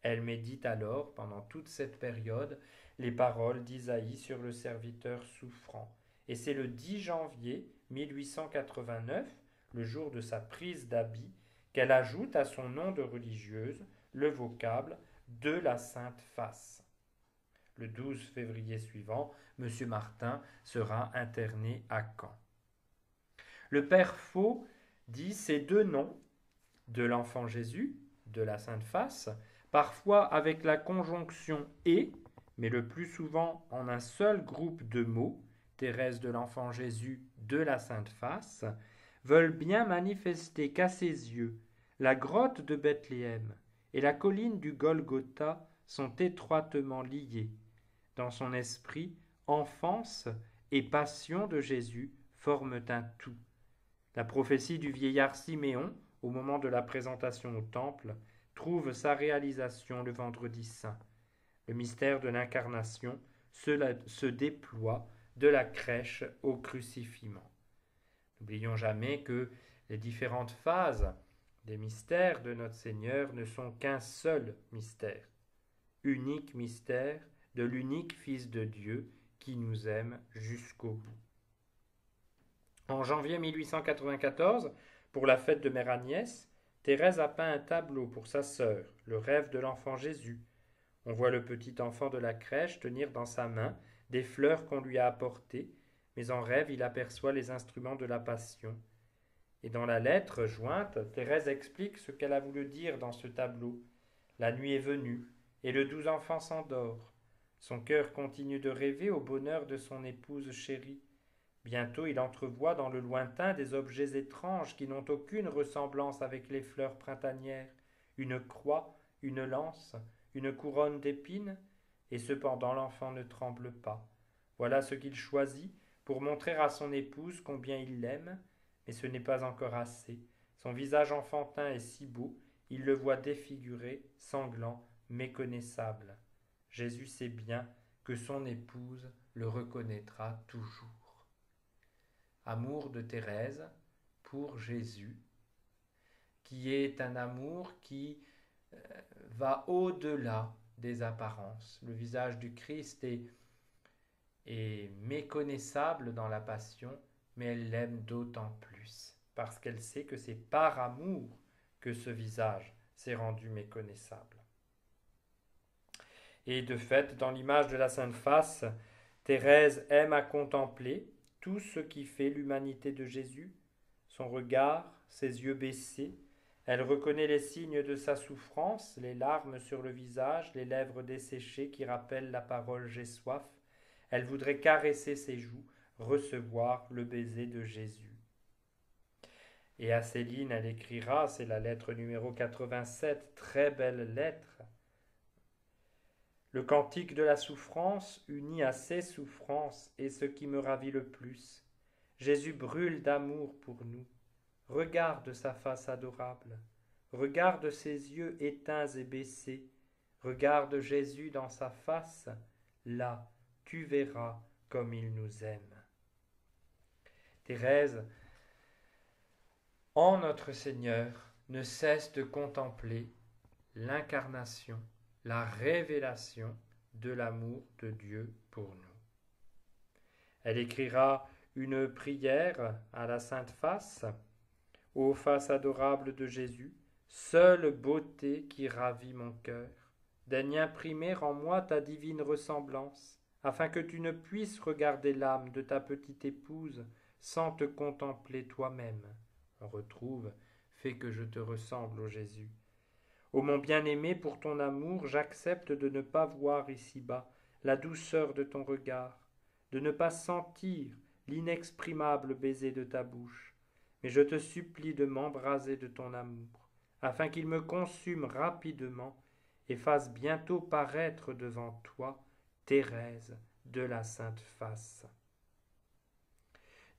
Elle médite alors, pendant toute cette période, les paroles d'Isaïe sur le serviteur souffrant. Et c'est le 10 janvier 1889, le jour de sa prise d'habit, qu'elle ajoute à son nom de religieuse le vocable de la Sainte Face. Le 12 février suivant, M. Martin sera interné à Caen. Le père Faux dit ces deux noms de l'enfant Jésus, de la Sainte Face, parfois avec la conjonction « et », mais le plus souvent en un seul groupe de mots, Thérèse de l'Enfant Jésus, de la Sainte Face, veulent bien manifester qu'à ses yeux, la grotte de Bethléem et la colline du Golgotha sont étroitement liées. Dans son esprit, enfance et passion de Jésus forment un tout. La prophétie du vieillard Siméon, au moment de la présentation au temple, trouve sa réalisation le vendredi saint. Le mystère de l'incarnation se déploie de la crèche au crucifiement. N'oublions jamais que les différentes phases des mystères de notre Seigneur ne sont qu'un seul mystère, unique mystère de l'unique Fils de Dieu qui nous aime jusqu'au bout. En janvier 1894, pour la fête de Mère Agnès, Thérèse a peint un tableau pour sa sœur, le rêve de l'enfant Jésus. On voit le petit enfant de la crèche tenir dans sa main des fleurs qu'on lui a apportées, mais en rêve il aperçoit les instruments de la Passion. Et dans la lettre jointe, Thérèse explique ce qu'elle a voulu dire dans ce tableau. La nuit est venue, et le doux enfant s'endort. Son cœur continue de rêver au bonheur de son épouse chérie. Bientôt il entrevoit dans le lointain des objets étranges qui n'ont aucune ressemblance avec les fleurs printanières, une croix, une lance, une couronne d'épines, et cependant l'enfant ne tremble pas. Voilà ce qu'il choisit pour montrer à son épouse combien il l'aime, mais ce n'est pas encore assez. Son visage enfantin est si beau, il le voit défiguré, sanglant, méconnaissable. Jésus sait bien que son épouse le reconnaîtra toujours. Amour de Thérèse pour Jésus, qui est un amour qui va au-delà des apparences. Le visage du Christ est méconnaissable dans la Passion, mais elle l'aime d'autant plus. parce qu'elle sait que c'est par amour que ce visage s'est rendu méconnaissable. Et de fait, dans l'image de la Sainte Face, Thérèse aime à contempler tout ce qui fait l'humanité de Jésus, son regard, ses yeux baissés. Elle reconnaît les signes de sa souffrance, les larmes sur le visage, les lèvres desséchées qui rappellent la parole « J'ai soif ». Elle voudrait caresser ses joues, recevoir le baiser de Jésus. Et à Céline, elle écrira, c'est la lettre numéro 87, très belle lettre. Le cantique de la souffrance uni à ses souffrances est ce qui me ravit le plus. Jésus brûle d'amour pour nous. Regarde sa face adorable. Regarde ses yeux éteints et baissés. Regarde Jésus dans sa face. Là, tu verras comme il nous aime. Thérèse, en notre Seigneur, ne cesse de contempler l'incarnation, la révélation de l'amour de Dieu pour nous. Elle écrira une prière à la Sainte Face, ô face adorable de Jésus, seule beauté qui ravit mon cœur, daigne imprimer en moi ta divine ressemblance, afin que tu ne puisses regarder l'âme de ta petite épouse sans te contempler toi-même. On retrouve « Fais que je te ressemble, ô Jésus ». Ô mon bien-aimé, pour ton amour, j'accepte de ne pas voir ici-bas la douceur de ton regard, de ne pas sentir l'inexprimable baiser de ta bouche, mais je te supplie de m'embraser de ton amour, afin qu'il me consume rapidement et fasse bientôt paraître devant toi Thérèse de la Sainte Face.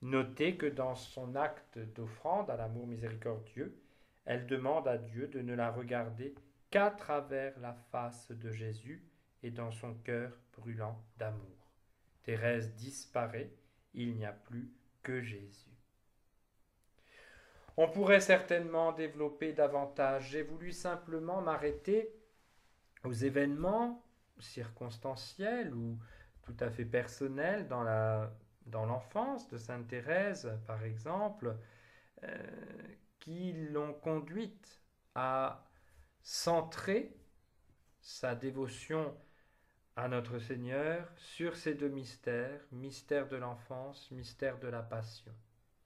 Notez que dans son acte d'offrande à l'amour miséricordieux, elle demande à Dieu de ne la regarder qu'à travers la face de Jésus et dans son cœur brûlant d'amour. Thérèse disparaît, il n'y a plus que Jésus. On pourrait certainement développer davantage. J'ai voulu simplement m'arrêter aux événements circonstanciels ou tout à fait personnels dans l'enfance de Sainte Thérèse, par exemple, qui l'ont conduite à centrer sa dévotion à notre Seigneur sur ces deux mystères, mystère de l'enfance, mystère de la passion.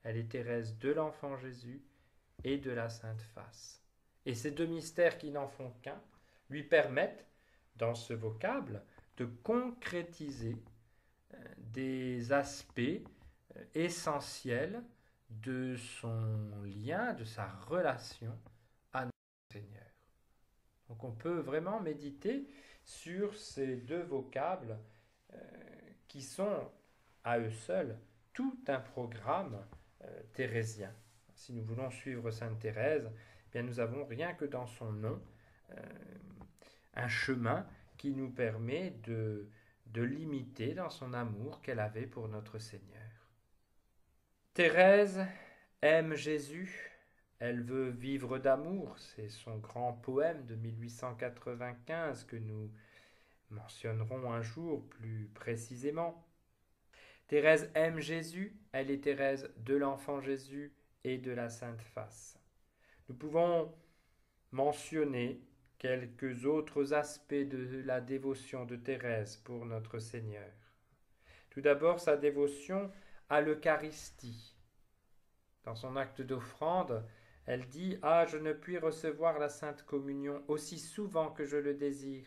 Elle est Thérèse de l'enfant Jésus et de la Sainte Face. Et ces deux mystères qui n'en font qu'un lui permettent, dans ce vocable, de concrétiser des aspects essentiels de son lien, de sa relation à notre Seigneur. Donc on peut vraiment méditer sur ces deux vocables qui sont à eux seuls tout un programme thérésien. Si nous voulons suivre Sainte Thérèse, eh bien nous avons rien que dans son nom un chemin qui nous permet de l'imiter dans son amour qu'elle avait pour notre Seigneur. Thérèse aime Jésus, elle veut vivre d'amour, c'est son grand poème de 1895 que nous mentionnerons un jour plus précisément. Thérèse aime Jésus, elle est Thérèse de l'enfant Jésus et de la Sainte Face. Nous pouvons mentionner quelques autres aspects de la dévotion de Thérèse pour notre Seigneur. Tout d'abord, sa dévotion à l'Eucharistie. Dans son acte d'offrande, elle dit « Ah, je ne puis recevoir la Sainte Communion aussi souvent que je le désire.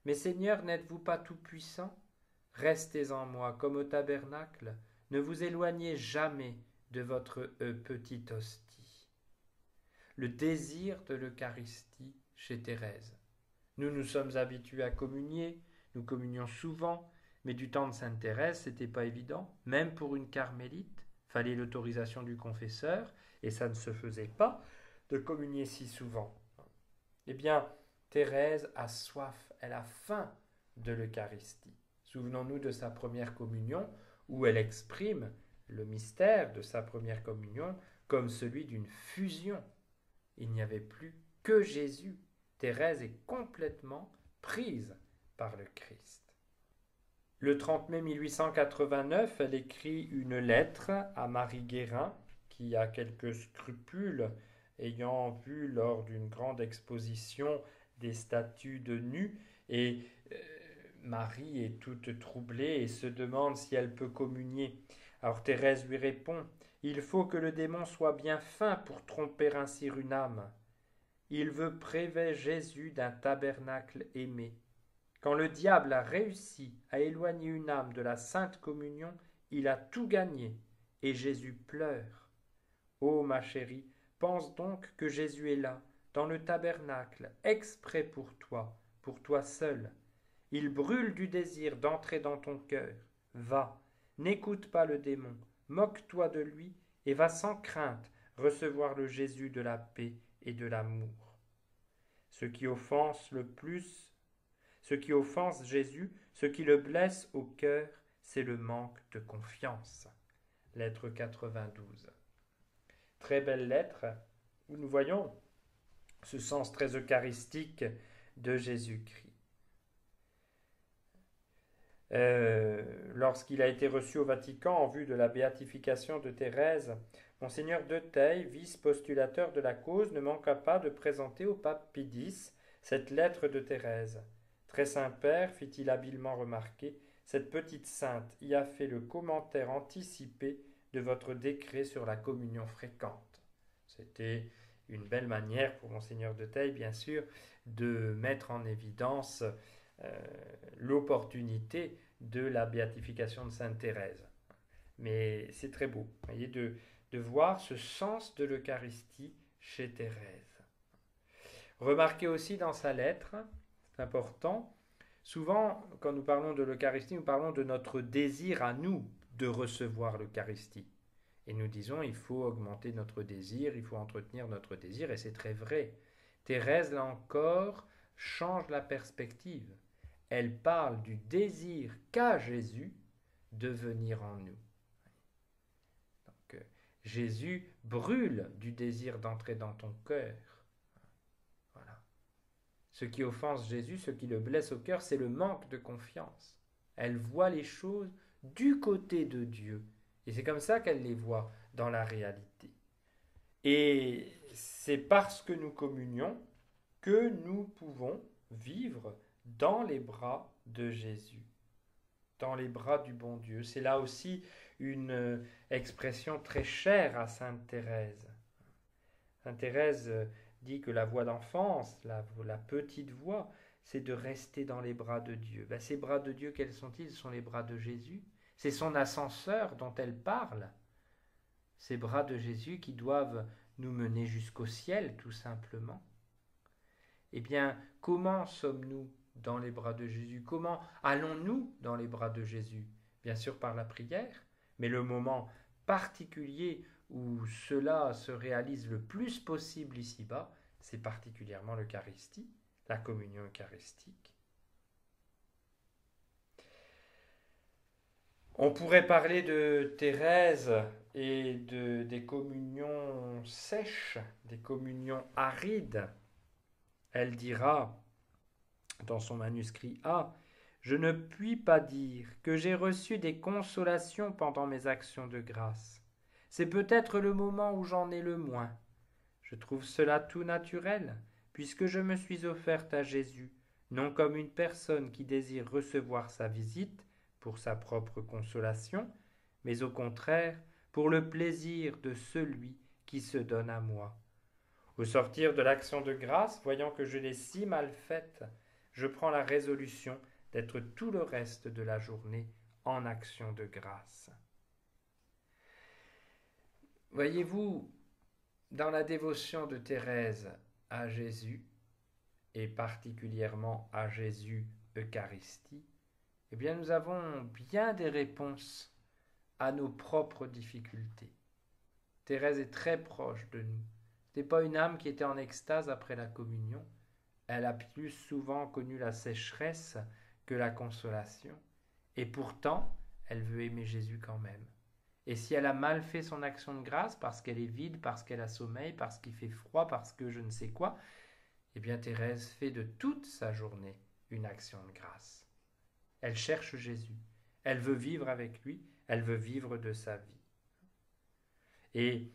Mais Seigneur, n'êtes-vous pas tout-puissant? Restez en moi comme au tabernacle. Ne vous éloignez jamais de votre petite hostie. » Le désir de l'Eucharistie chez Thérèse. Nous sommes habitués à communier, nous communions souvent, mais du temps de Sainte Thérèse, c'était pas évident, même pour une carmélite, fallait l'autorisation du confesseur, et ça ne se faisait pas de communier si souvent. Eh bien, Thérèse a soif, elle a faim de l'Eucharistie. Souvenons-nous de sa première communion, où elle exprime le mystère de sa première communion comme celui d'une fusion. Il n'y avait plus que Jésus. Thérèse est complètement prise par le Christ. Le 30 mai 1889, elle écrit une lettre à Marie Guérin, qui qui a quelques scrupules, ayant vu lors d'une grande exposition des statues de nus, et Marie est toute troublée et se demande si elle peut communier. Alors Thérèse lui répond: il faut que le démon soit bien fin pour tromper ainsi une âme. Il veut priver Jésus d'un tabernacle aimé. Quand le diable a réussi à éloigner une âme de la sainte communion, il a tout gagné, et Jésus pleure. Ô ma chérie, pense donc que Jésus est là, dans le tabernacle, exprès pour toi seul. Il brûle du désir d'entrer dans ton cœur. Va, n'écoute pas le démon, moque-toi de lui, et va sans crainte recevoir le Jésus de la paix et de l'amour. Ce qui offense Jésus, ce qui le blesse au cœur, c'est le manque de confiance. Lettre 92. Très belle lettre où nous voyons ce sens très eucharistique de Jésus-Christ. Lorsqu'il a été reçu au Vatican en vue de la béatification de Thérèse, Monseigneur de Teil, vice-postulateur de la cause, ne manqua pas de présenter au pape Pie X cette lettre de Thérèse. Très Saint-Père, fit-il habilement remarquer, cette petite sainte y a fait le commentaire anticipé de votre décret sur la communion fréquente. C'était une belle manière pour Monseigneur de Teil, bien sûr, de mettre en évidence l'opportunité de la béatification de Sainte Thérèse. Mais c'est très beau, voyez, de voir ce sens de l'Eucharistie chez Thérèse. Remarquez aussi dans sa lettre, c'est important, souvent quand nous parlons de l'Eucharistie, nous parlons de notre désir à nous de recevoir l'Eucharistie. Et nous disons, il faut augmenter notre désir, il faut entretenir notre désir, et c'est très vrai. Thérèse, là encore, change la perspective. Elle parle du désir qu'a Jésus de venir en nous. Donc, Jésus brûle du désir d'entrer dans ton cœur. Voilà. Ce qui offense Jésus, ce qui le blesse au cœur, c'est le manque de confiance. Elle voit les choses du côté de Dieu. Et c'est comme ça qu'elle les voit dans la réalité. Et c'est parce que nous communions que nous pouvons vivre dans les bras de Jésus, dans les bras du bon Dieu. C'est là aussi une expression très chère à Sainte Thérèse. Sainte Thérèse dit que la voix d'enfance, la petite voix, c'est de rester dans les bras de Dieu. Ces bras de Dieu, quels sont-ils? Ce sont les bras de Jésus. C'est son ascenseur dont elle parle. Ces bras de Jésus qui doivent nous mener jusqu'au ciel, tout simplement. Eh bien, comment sommes-nous dans les bras de Jésus? Comment allons-nous dans les bras de Jésus? Bien sûr par la prière, mais le moment particulier où cela se réalise le plus possible ici-bas, c'est particulièrement l'Eucharistie, la communion eucharistique. On pourrait parler de Thérèse et des communions sèches, des communions arides. Elle dira dans son manuscrit A: je ne puis pas dire que j'ai reçu des consolations pendant mes actions de grâce. C'est peut-être le moment où j'en ai le moins. Je trouve cela tout naturel, puisque je me suis offerte à Jésus, non comme une personne qui désire recevoir sa visite pour sa propre consolation, mais au contraire pour le plaisir de celui qui se donne à moi. Au sortir de l'action de grâce, voyant que je l'ai si mal faite, je prends la résolution d'être tout le reste de la journée en action de grâce. Voyez-vous, dans la dévotion de Thérèse à Jésus, et particulièrement à Jésus Eucharistie, eh bien nous avons bien des réponses à nos propres difficultés. Thérèse est très proche de nous. Ce n'est pas une âme qui était en extase après la communion. Elle a plus souvent connu la sécheresse que la consolation. Et pourtant, elle veut aimer Jésus quand même. Et si elle a mal fait son action de grâce, parce qu'elle est vide, parce qu'elle a sommeil, parce qu'il fait froid, parce que je ne sais quoi, eh bien Thérèse fait de toute sa journée une action de grâce. Elle cherche Jésus. Elle veut vivre avec lui. Elle veut vivre de sa vie. Et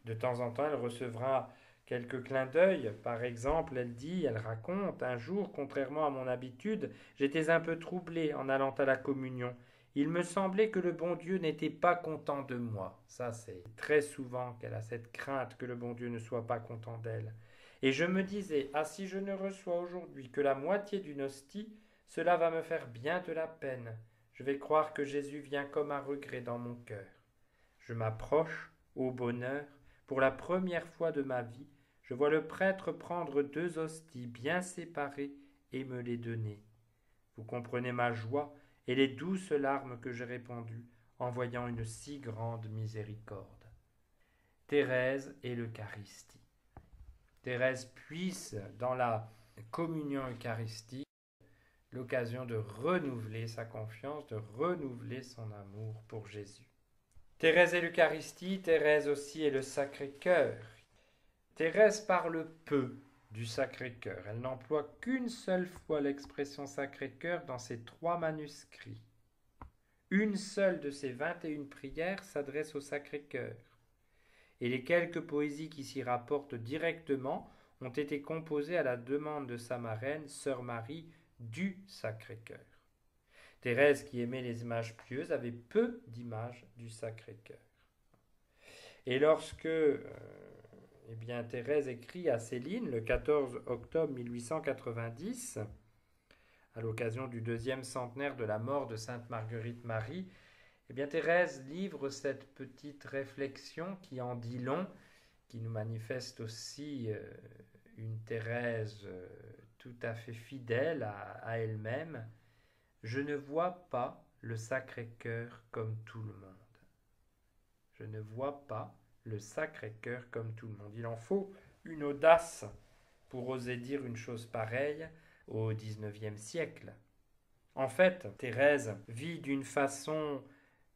De temps en temps, elle recevra quelques clins d'œil. Par exemple, elle raconte, un jour, contrairement à mon habitude, j'étais un peu troublée en allant à la communion. Il me semblait que le bon Dieu n'était pas content de moi. Ça, c'est très souvent qu'elle a cette crainte que le bon Dieu ne soit pas content d'elle. Et je me disais, ah si je ne reçois aujourd'hui que la moitié d'une hostie, cela va me faire bien de la peine. Je vais croire que Jésus vient comme un regret dans mon cœur. Je m'approche, au bonheur, pour la première fois de ma vie, je vois le prêtre prendre 2 hosties bien séparées et me les donner. Vous comprenez ma joie et les douces larmes que j'ai répandues en voyant une si grande miséricorde. Thérèse et l'Eucharistie. Thérèse puise dans la communion eucharistique l'occasion de renouveler sa confiance, de renouveler son amour pour Jésus. Thérèse et l'Eucharistie, Thérèse aussi et le Sacré-Cœur. Thérèse parle peu du Sacré-Cœur. Elle n'emploie qu'une seule fois l'expression Sacré-Cœur dans ses 3 manuscrits. Une seule de ses 21 prières s'adresse au Sacré-Cœur. Et les quelques poésies qui s'y rapportent directement ont été composées à la demande de sa marraine, sœur Marie, du Sacré-Cœur. Thérèse, qui aimait les images pieuses, avait peu d'images du Sacré-Cœur. Et lorsque Thérèse écrit à Céline le 14 octobre 1890, à l'occasion du 2e centenaire de la mort de Sainte Marguerite Marie, Thérèse livre cette petite réflexion qui en dit long, qui nous manifeste aussi une Thérèse tout à fait fidèle à elle-même. Je ne vois pas le Sacré-Cœur comme tout le monde. Je ne vois pas le Sacré-Cœur comme tout le monde. Il en faut une audace pour oser dire une chose pareille au XIXe siècle. En fait, Thérèse vit d'une façon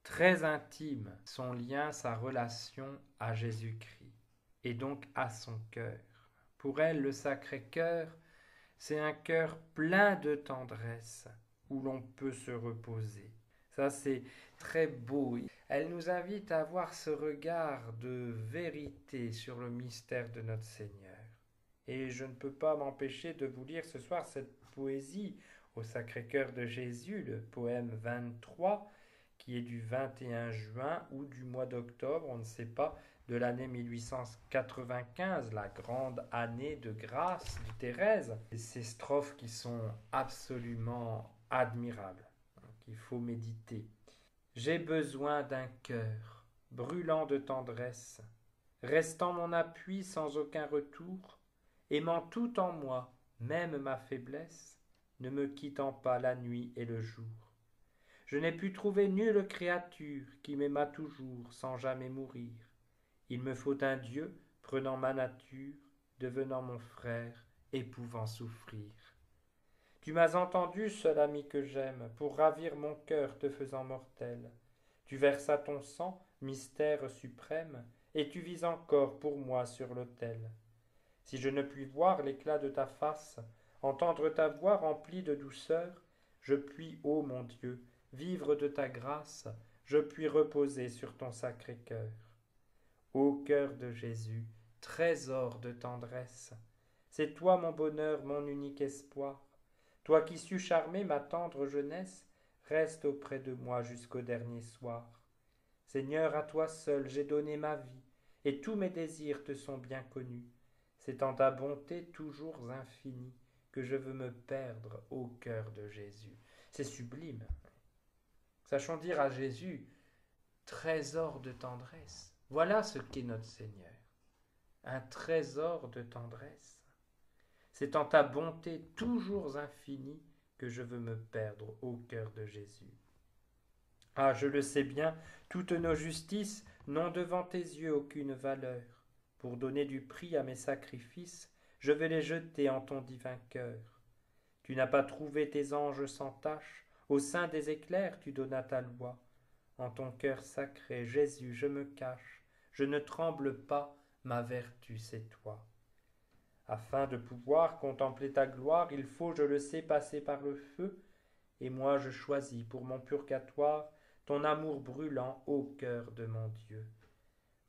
très intime son lien, sa relation à Jésus-Christ et donc à son cœur. Pour elle, le Sacré-Cœur, c'est un cœur plein de tendresse où l'on peut se reposer. Ça, c'est très beau. Elle nous invite à avoir ce regard de vérité sur le mystère de notre Seigneur. Et je ne peux pas m'empêcher de vous lire ce soir cette poésie au Sacré-Cœur de Jésus, le poème 23, qui est du 21 juin ou du mois d'octobre, on ne sait pas, de l'année 1895, la grande année de grâce de Thérèse. Et ces strophes qui sont absolument admirables, qu'il faut méditer. J'ai besoin d'un cœur brûlant de tendresse, restant mon appui sans aucun retour, aimant tout en moi, même ma faiblesse, ne me quittant pas la nuit et le jour. Je n'ai pu trouver nulle créature qui m'aimât toujours sans jamais mourir. Il me faut un Dieu prenant ma nature, devenant mon frère et pouvant souffrir. Tu m'as entendu, seul ami que j'aime, pour ravir mon cœur te faisant mortel. Tu versas ton sang, mystère suprême, et tu vis encore pour moi sur l'autel. Si je ne puis voir l'éclat de ta face, entendre ta voix remplie de douceur, je puis, ô mon Dieu, vivre de ta grâce, je puis reposer sur ton sacré cœur. Ô cœur de Jésus, trésor de tendresse, c'est toi mon bonheur, mon unique espoir. Toi qui sus charmer ma tendre jeunesse, reste auprès de moi jusqu'au dernier soir. Seigneur, à toi seul j'ai donné ma vie, et tous mes désirs te sont bien connus. C'est en ta bonté toujours infinie que je veux me perdre au cœur de Jésus. C'est sublime. Sachons dire à Jésus, trésor de tendresse. Voilà ce qu'est notre Seigneur. Un trésor de tendresse. C'est en ta bonté toujours infinie que je veux me perdre au cœur de Jésus. Ah, je le sais bien, toutes nos justices n'ont devant tes yeux aucune valeur. Pour donner du prix à mes sacrifices, je vais les jeter en ton divin cœur. Tu n'as pas trouvé tes anges sans tache, au sein des éclairs tu donnas ta loi. En ton cœur sacré, Jésus, je me cache, je ne tremble pas, ma vertu c'est toi. Afin de pouvoir contempler ta gloire, il faut, je le sais, passer par le feu, et moi je choisis pour mon purgatoire ton amour brûlant au cœur de mon Dieu.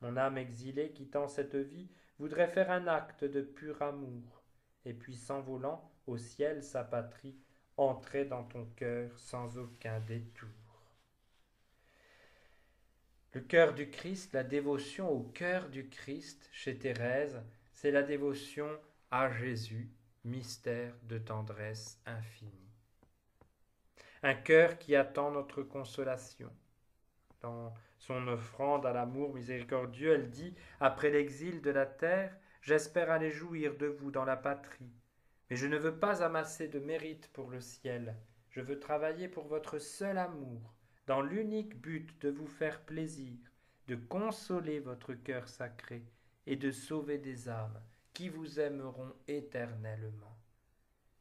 Mon âme exilée, quittant cette vie, voudrait faire un acte de pur amour, et puis s'envolant au ciel sa patrie, entrer dans ton cœur sans aucun détour. Le cœur du Christ, la dévotion au cœur du Christ chez Thérèse, c'est la dévotion à Jésus, mystère de tendresse infinie. Un cœur qui attend notre consolation. Dans son offrande à l'amour miséricordieux, elle dit, après l'exil de la terre, j'espère aller jouir de vous dans la patrie. Mais je ne veux pas amasser de mérite pour le ciel. Je veux travailler pour votre seul amour, dans l'unique but de vous faire plaisir, de consoler votre cœur sacré et de sauver des âmes qui vous aimeront éternellement.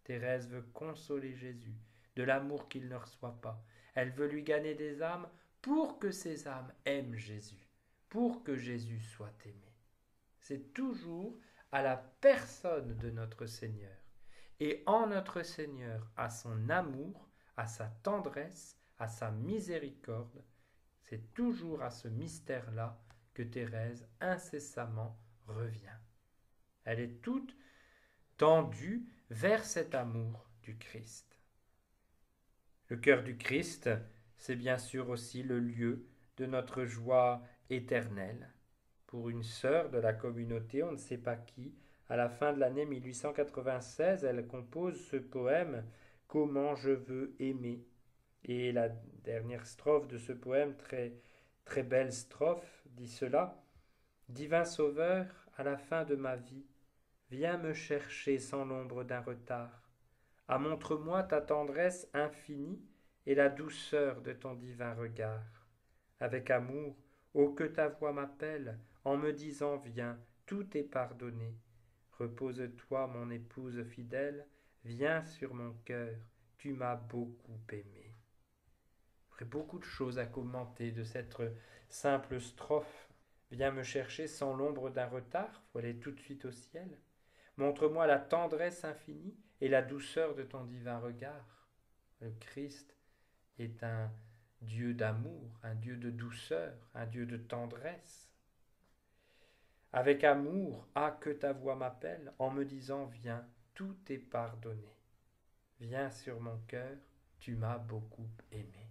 Thérèse veut consoler Jésus de l'amour qu'il ne reçoit pas. Elle veut lui gagner des âmes pour que ces âmes aiment Jésus, pour que Jésus soit aimé. C'est toujours à la personne de notre Seigneur et en notre Seigneur, à son amour, à sa tendresse, à sa miséricorde, c'est toujours à ce mystère-là que Thérèse incessamment revient. Elle est toute tendue vers cet amour du Christ. Le cœur du Christ, c'est bien sûr aussi le lieu de notre joie éternelle. Pour une sœur de la communauté, on ne sait pas qui, à la fin de l'année 1896, elle compose ce poème « Comment je veux aimer ». Et la dernière strophe de ce poème, très belle strophe, dit cela. « Divin Sauveur, à la fin de ma vie, viens me chercher sans l'ombre d'un retard. Ah, montre-moi ta tendresse infinie et la douceur de ton divin regard. Avec amour, ô que ta voix m'appelle, en me disant viens, tout est pardonné. Repose-toi, mon épouse fidèle, viens sur mon cœur, tu m'as beaucoup aimé. » Il y aurait beaucoup de choses à commenter de cette simple strophe. Viens me chercher sans l'ombre d'un retard, faut aller tout de suite au ciel. Montre-moi la tendresse infinie et la douceur de ton divin regard. Le Christ est un Dieu d'amour, un Dieu de douceur, un Dieu de tendresse. Avec amour, ah que ta voix m'appelle, en me disant viens, tout est pardonné. Viens sur mon cœur, tu m'as beaucoup aimé.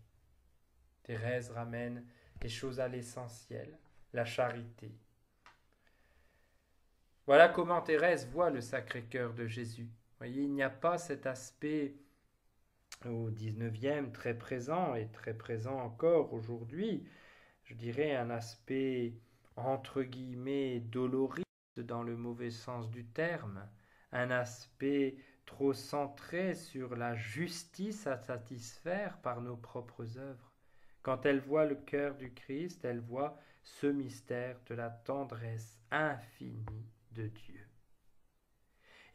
Thérèse ramène les choses à l'essentiel, la charité. Voilà comment Thérèse voit le Sacré-Cœur de Jésus. Vous voyez, il n'y a pas cet aspect au XIXe très présent et très présent encore aujourd'hui, je dirais un aspect entre guillemets doloriste dans le mauvais sens du terme, un aspect trop centré sur la justice à satisfaire par nos propres œuvres. Quand elle voit le cœur du Christ, elle voit ce mystère de la tendresse infinie de Dieu.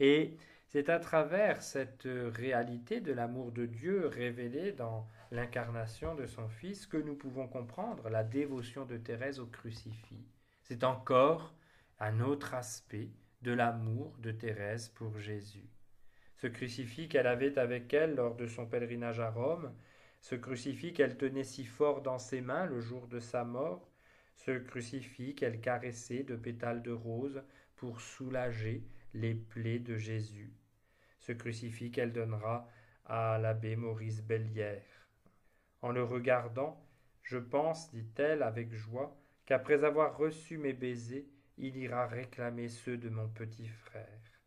Et c'est à travers cette réalité de l'amour de Dieu révélée dans l'incarnation de son Fils que nous pouvons comprendre la dévotion de Thérèse au crucifix. C'est encore un autre aspect de l'amour de Thérèse pour Jésus. Ce crucifix qu'elle avait avec elle lors de son pèlerinage à Rome, ce crucifix qu'elle tenait si fort dans ses mains le jour de sa mort, ce crucifix qu'elle caressait de pétales de rose pour soulager les plaies de Jésus, ce crucifix qu'elle donnera à l'abbé Maurice Bellière. En le regardant, je pense, dit-elle avec joie, qu'après avoir reçu mes baisers, il ira réclamer ceux de mon petit frère.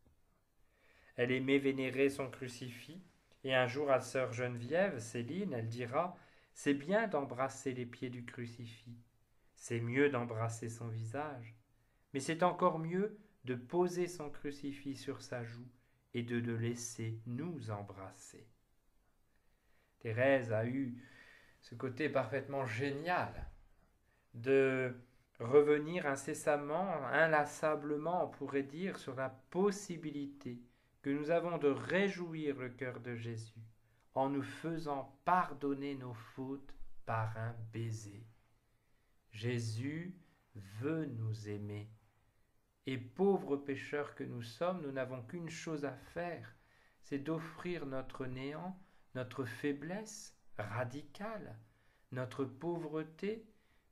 Elle aimait vénérer son crucifix, et un jour à sœur Geneviève, Céline, elle dira « C'est bien d'embrasser les pieds du crucifix, c'est mieux d'embrasser son visage, mais c'est encore mieux de poser son crucifix sur sa joue et de le laisser nous embrasser. » Thérèse a eu ce côté parfaitement génial de revenir incessamment, inlassablement, on pourrait dire, sur la possibilité que nous avons de réjouir le cœur de Jésus en nous faisant pardonner nos fautes par un baiser. Jésus veut nous aimer. Et pauvres pécheurs que nous sommes, nous n'avons qu'une chose à faire, c'est d'offrir notre néant, notre faiblesse radicale, notre pauvreté,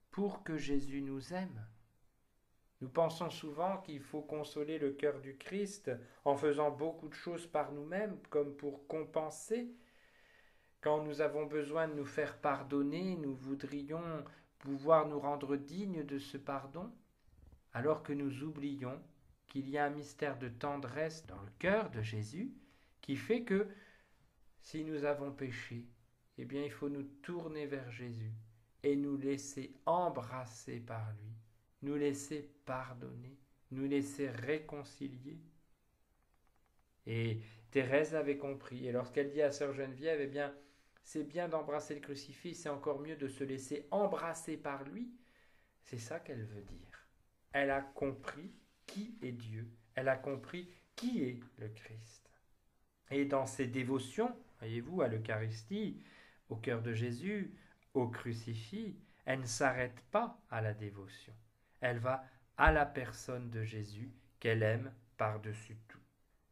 pour que Jésus nous aime. Nous pensons souvent qu'il faut consoler le cœur du Christ en faisant beaucoup de choses par nous-mêmes, comme pour compenser. Quand nous avons besoin de nous faire pardonner, nous voudrions pouvoir nous rendre dignes de ce pardon, alors que nous oublions qu'il y a un mystère de tendresse dans le cœur de Jésus qui fait que si nous avons péché, eh bien il faut nous tourner vers Jésus et nous laisser embrasser par lui, nous laisser pardonner, nous laisser réconcilier. Et Thérèse avait compris, et lorsqu'elle dit à sœur Geneviève, eh bien c'est bien d'embrasser le crucifix, c'est encore mieux de se laisser embrasser par lui, c'est ça qu'elle veut dire. Elle a compris qui est Dieu, elle a compris qui est le Christ. Et dans ses dévotions, voyez-vous, à l'Eucharistie, au cœur de Jésus, au crucifix, elle ne s'arrête pas à la dévotion. Elle va à la personne de Jésus qu'elle aime par-dessus tout.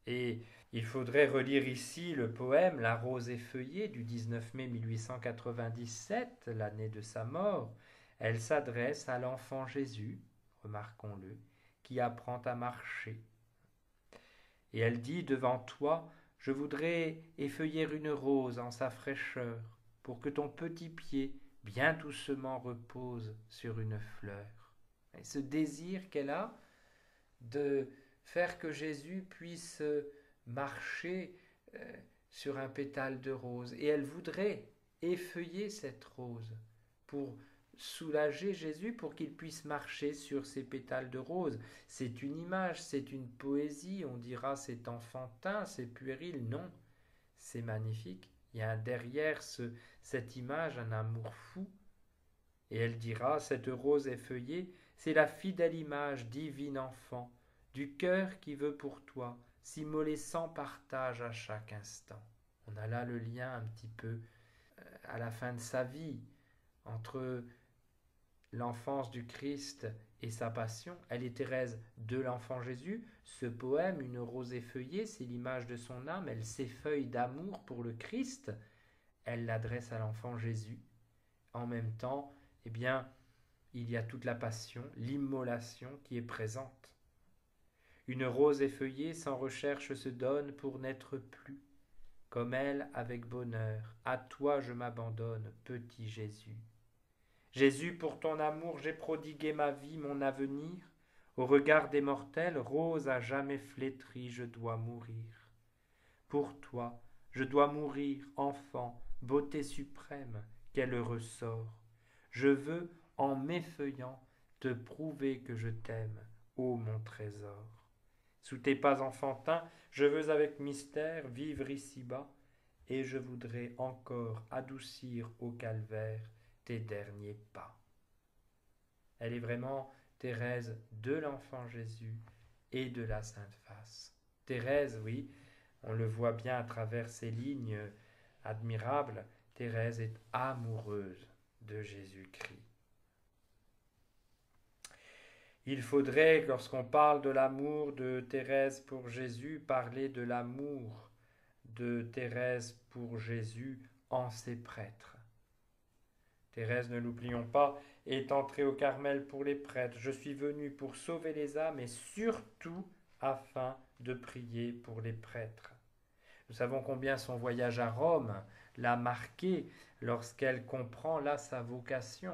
Et il faudrait relire ici le poème La rose effeuillée du 19 mai 1897, l'année de sa mort. Elle s'adresse à l'enfant Jésus, remarquons-le, qui apprend à marcher. Et elle dit devant toi, je voudrais effeuiller une rose en sa fraîcheur, pour que ton petit pied bien doucement repose sur une fleur. Et ce désir qu'elle a de faire que Jésus puisse marcher sur un pétale de rose. Et elle voudrait effeuiller cette rose pour soulager Jésus, pour qu'il puisse marcher sur ces pétales de rose. C'est une image, c'est une poésie, on dira c'est enfantin, c'est puéril. Non, c'est magnifique. Il y a derrière cette image un amour fou. Et elle dira, cette rose effeuillée, c'est la fidèle image, divine enfant, du cœur qui veut pour toi s'immoler sans partage à chaque instant. On a là le lien un petit peu à la fin de sa vie entre l'enfance du Christ et sa passion. Elle est Thérèse de l'enfant Jésus. Ce poème, Une rose effeuillée, c'est l'image de son âme. Elle s'effeuille d'amour pour le Christ. Elle l'adresse à l'enfant Jésus. En même temps, eh bien, il y a toute la passion, l'immolation qui est présente. Une rose effeuillée sans recherche se donne pour n'être plus. Comme elle, avec bonheur, à toi je m'abandonne, petit Jésus. Jésus, pour ton amour, j'ai prodigué ma vie, mon avenir. Au regard des mortels, rose à jamais flétrie, je dois mourir. Pour toi, je dois mourir, enfant, beauté suprême, quel heureux sort. Je veux, en m'effeuillant, te prouver que je t'aime, ô mon trésor. Sous tes pas enfantins, je veux avec mystère vivre ici-bas, et je voudrais encore adoucir au calvaire tes derniers pas. Elle est vraiment Thérèse de l'enfant Jésus et de la Sainte Face. Thérèse, oui, on le voit bien à travers ces lignes admirables, Thérèse est amoureuse de Jésus-Christ. Il faudrait, lorsqu'on parle de l'amour de Thérèse pour Jésus, parler de l'amour de Thérèse pour Jésus en ses prêtres. Thérèse, ne l'oublions pas, est entrée au Carmel pour les prêtres. Je suis venue pour sauver les âmes et surtout afin de prier pour les prêtres. Nous savons combien son voyage à Rome l'a marquée lorsqu'elle comprend là sa vocation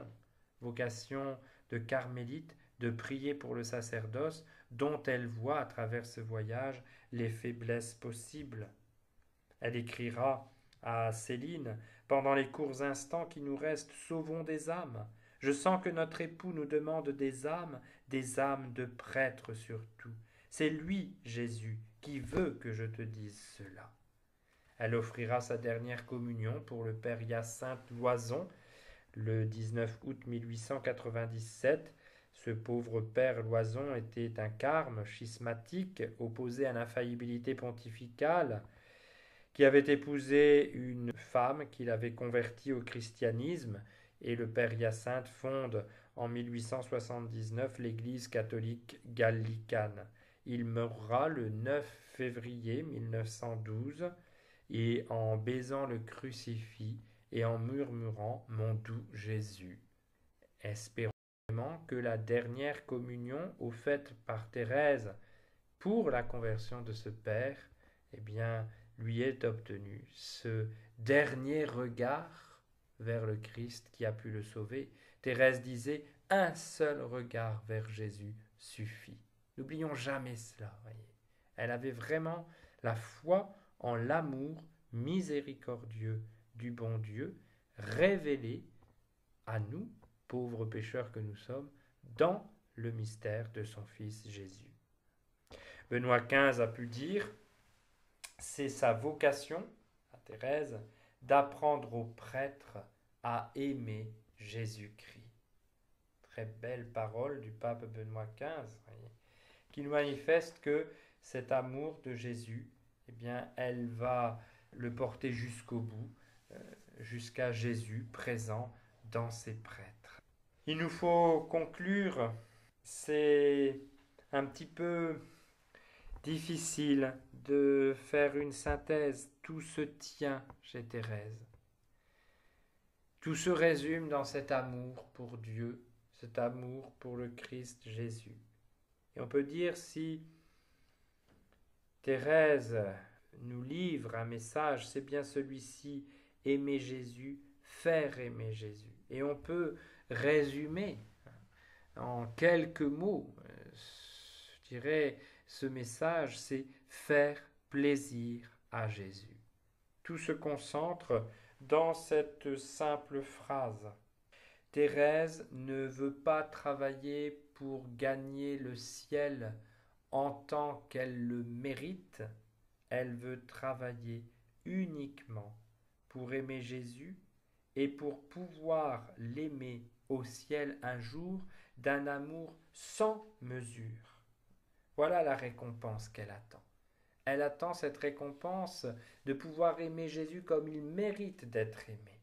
de carmélite, de prier pour le sacerdoce, dont elle voit à travers ce voyage les faiblesses possibles. Elle écrira à Céline, pendant les courts instants qui nous restent, sauvons des âmes. Je sens que notre époux nous demande des âmes de prêtres surtout. C'est lui, Jésus, qui veut que je te dise cela. Elle offrira sa dernière communion pour le père Hyacinthe Loison, le 19 août 1897. Ce pauvre père Loison était un carme schismatique opposé à l'infaillibilité pontificale, qui avait épousé une femme qu'il avait convertie au christianisme, et le père Hyacinthe fonde en 1879 l'église catholique gallicane. Il mourra le 9 février 1912 et en baisant le crucifix et en murmurant « Mon doux Jésus ». Espérons vraiment que la dernière communion offerte par Thérèse pour la conversion de ce père, eh bien, lui est obtenue. Ce dernier regard vers le Christ qui a pu le sauver. Thérèse disait, un seul regard vers Jésus suffit. N'oublions jamais cela, voyez. Elle avait vraiment la foi en l'amour miséricordieux du bon Dieu, révélé à nous, pauvres pécheurs que nous sommes, dans le mystère de son Fils Jésus. Benoît XV a pu dire, c'est sa vocation, à Thérèse, d'apprendre aux prêtres à aimer Jésus-Christ. Très belle parole du pape Benoît XV, voyez, qui nous manifeste que cet amour de Jésus, eh bien, elle va le porter jusqu'au bout, jusqu'à Jésus présent dans ses prêtres. Il nous faut conclure, c'est un petit peu difficile de faire une synthèse, tout se tient chez Thérèse. Tout se résume dans cet amour pour Dieu, cet amour pour le Christ Jésus. Et on peut dire si Thérèse nous livre un message, c'est bien celui-ci, aimer Jésus, faire aimer Jésus. Et on peut résumer en quelques mots, je dirais, ce message, c'est faire plaisir à Jésus. Tout se concentre dans cette simple phrase. Thérèse ne veut pas travailler pour gagner le ciel en tant qu'elle le mérite, elle veut travailler uniquement pour aimer Jésus et pour pouvoir l'aimer au ciel un jour d'un amour sans mesure. Voilà la récompense qu'elle attend. Elle attend cette récompense de pouvoir aimer Jésus comme il mérite d'être aimé.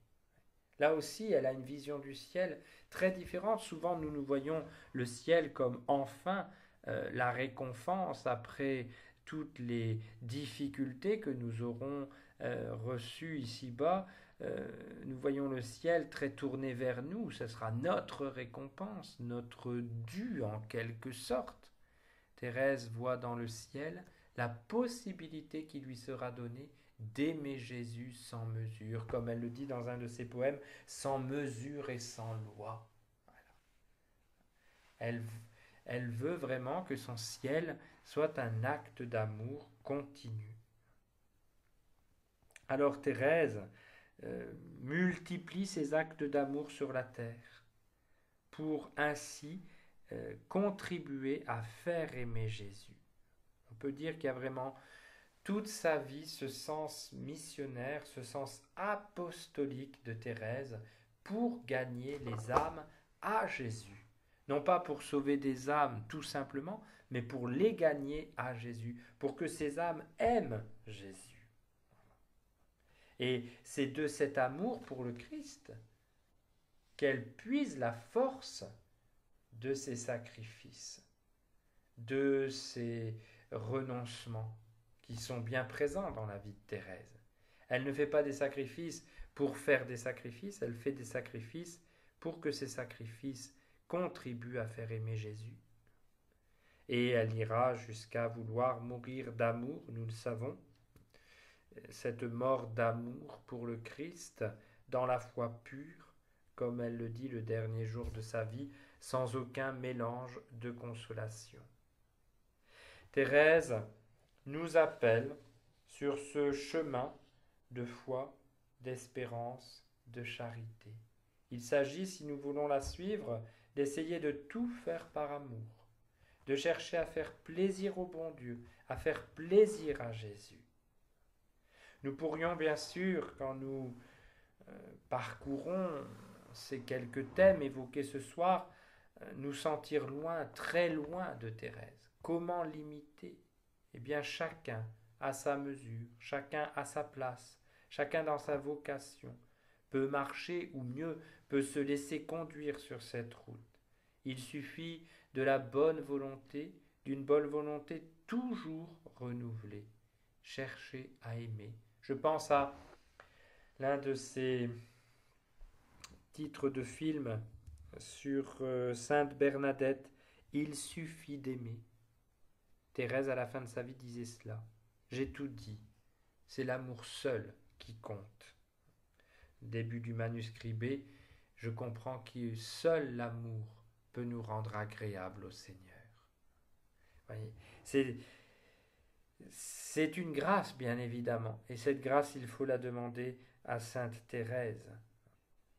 Là aussi, elle a une vision du ciel très différente. Souvent, nous voyons le ciel comme enfin la récompense après toutes les difficultés que nous aurons reçues ici-bas. Nous voyons le ciel très tourné vers nous. Ce sera notre récompense, notre dû en quelque sorte. Thérèse voit dans le ciel la possibilité qui lui sera donnée d'aimer Jésus sans mesure, comme elle le dit dans un de ses poèmes, sans mesure et sans loi. Voilà. Elle veut vraiment que son ciel soit un acte d'amour continu. Alors Thérèse multiplie ses actes d'amour sur la terre pour ainsi contribuer à faire aimer Jésus. On peut dire qu'il y a vraiment toute sa vie ce sens missionnaire, ce sens apostolique de Thérèse pour gagner les âmes à Jésus. Non pas pour sauver des âmes tout simplement, mais pour les gagner à Jésus, pour que ces âmes aiment Jésus. Et c'est de cet amour pour le Christ qu'elle puise la force de ses sacrifices, de ses renoncements qui sont bien présents dans la vie de Thérèse. Elle ne fait pas des sacrifices pour faire des sacrifices, elle fait des sacrifices pour que ces sacrifices contribuent à faire aimer Jésus. Et elle ira jusqu'à vouloir mourir d'amour, nous le savons, cette mort d'amour pour le Christ dans la foi pure, comme elle le dit le dernier jour de sa vie, sans aucun mélange de consolation. Thérèse nous appelle sur ce chemin de foi, d'espérance, de charité. Il s'agit, si nous voulons la suivre, d'essayer de tout faire par amour, de chercher à faire plaisir au bon Dieu, à faire plaisir à Jésus. Nous pourrions bien sûr, quand nous parcourons ces quelques thèmes évoqués ce soir, nous sentir loin, très loin de Thérèse. Comment l'imiter ? Eh bien, chacun à sa mesure, chacun à sa place, chacun dans sa vocation, peut marcher ou mieux, peut se laisser conduire sur cette route. Il suffit de la bonne volonté, d'une bonne volonté toujours renouvelée. Chercher à aimer. Je pense à l'un de ces titres de films sur Sainte Bernadette, il suffit d'aimer. Thérèse, à la fin de sa vie, disait cela. J'ai tout dit. C'est l'amour seul qui compte. Début du manuscrit B, je comprends que seul l'amour peut nous rendre agréables au Seigneur. Voyez, c'est une grâce, bien évidemment, et cette grâce, il faut la demander à Sainte Thérèse.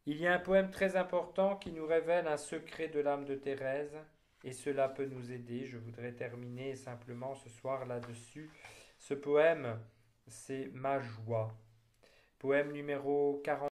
Il y a un poème très important qui nous révèle un secret de l'âme de Thérèse, et cela peut nous aider. Je voudrais terminer simplement ce soir là-dessus. Ce poème, c'est Ma joie. Poème numéro 40.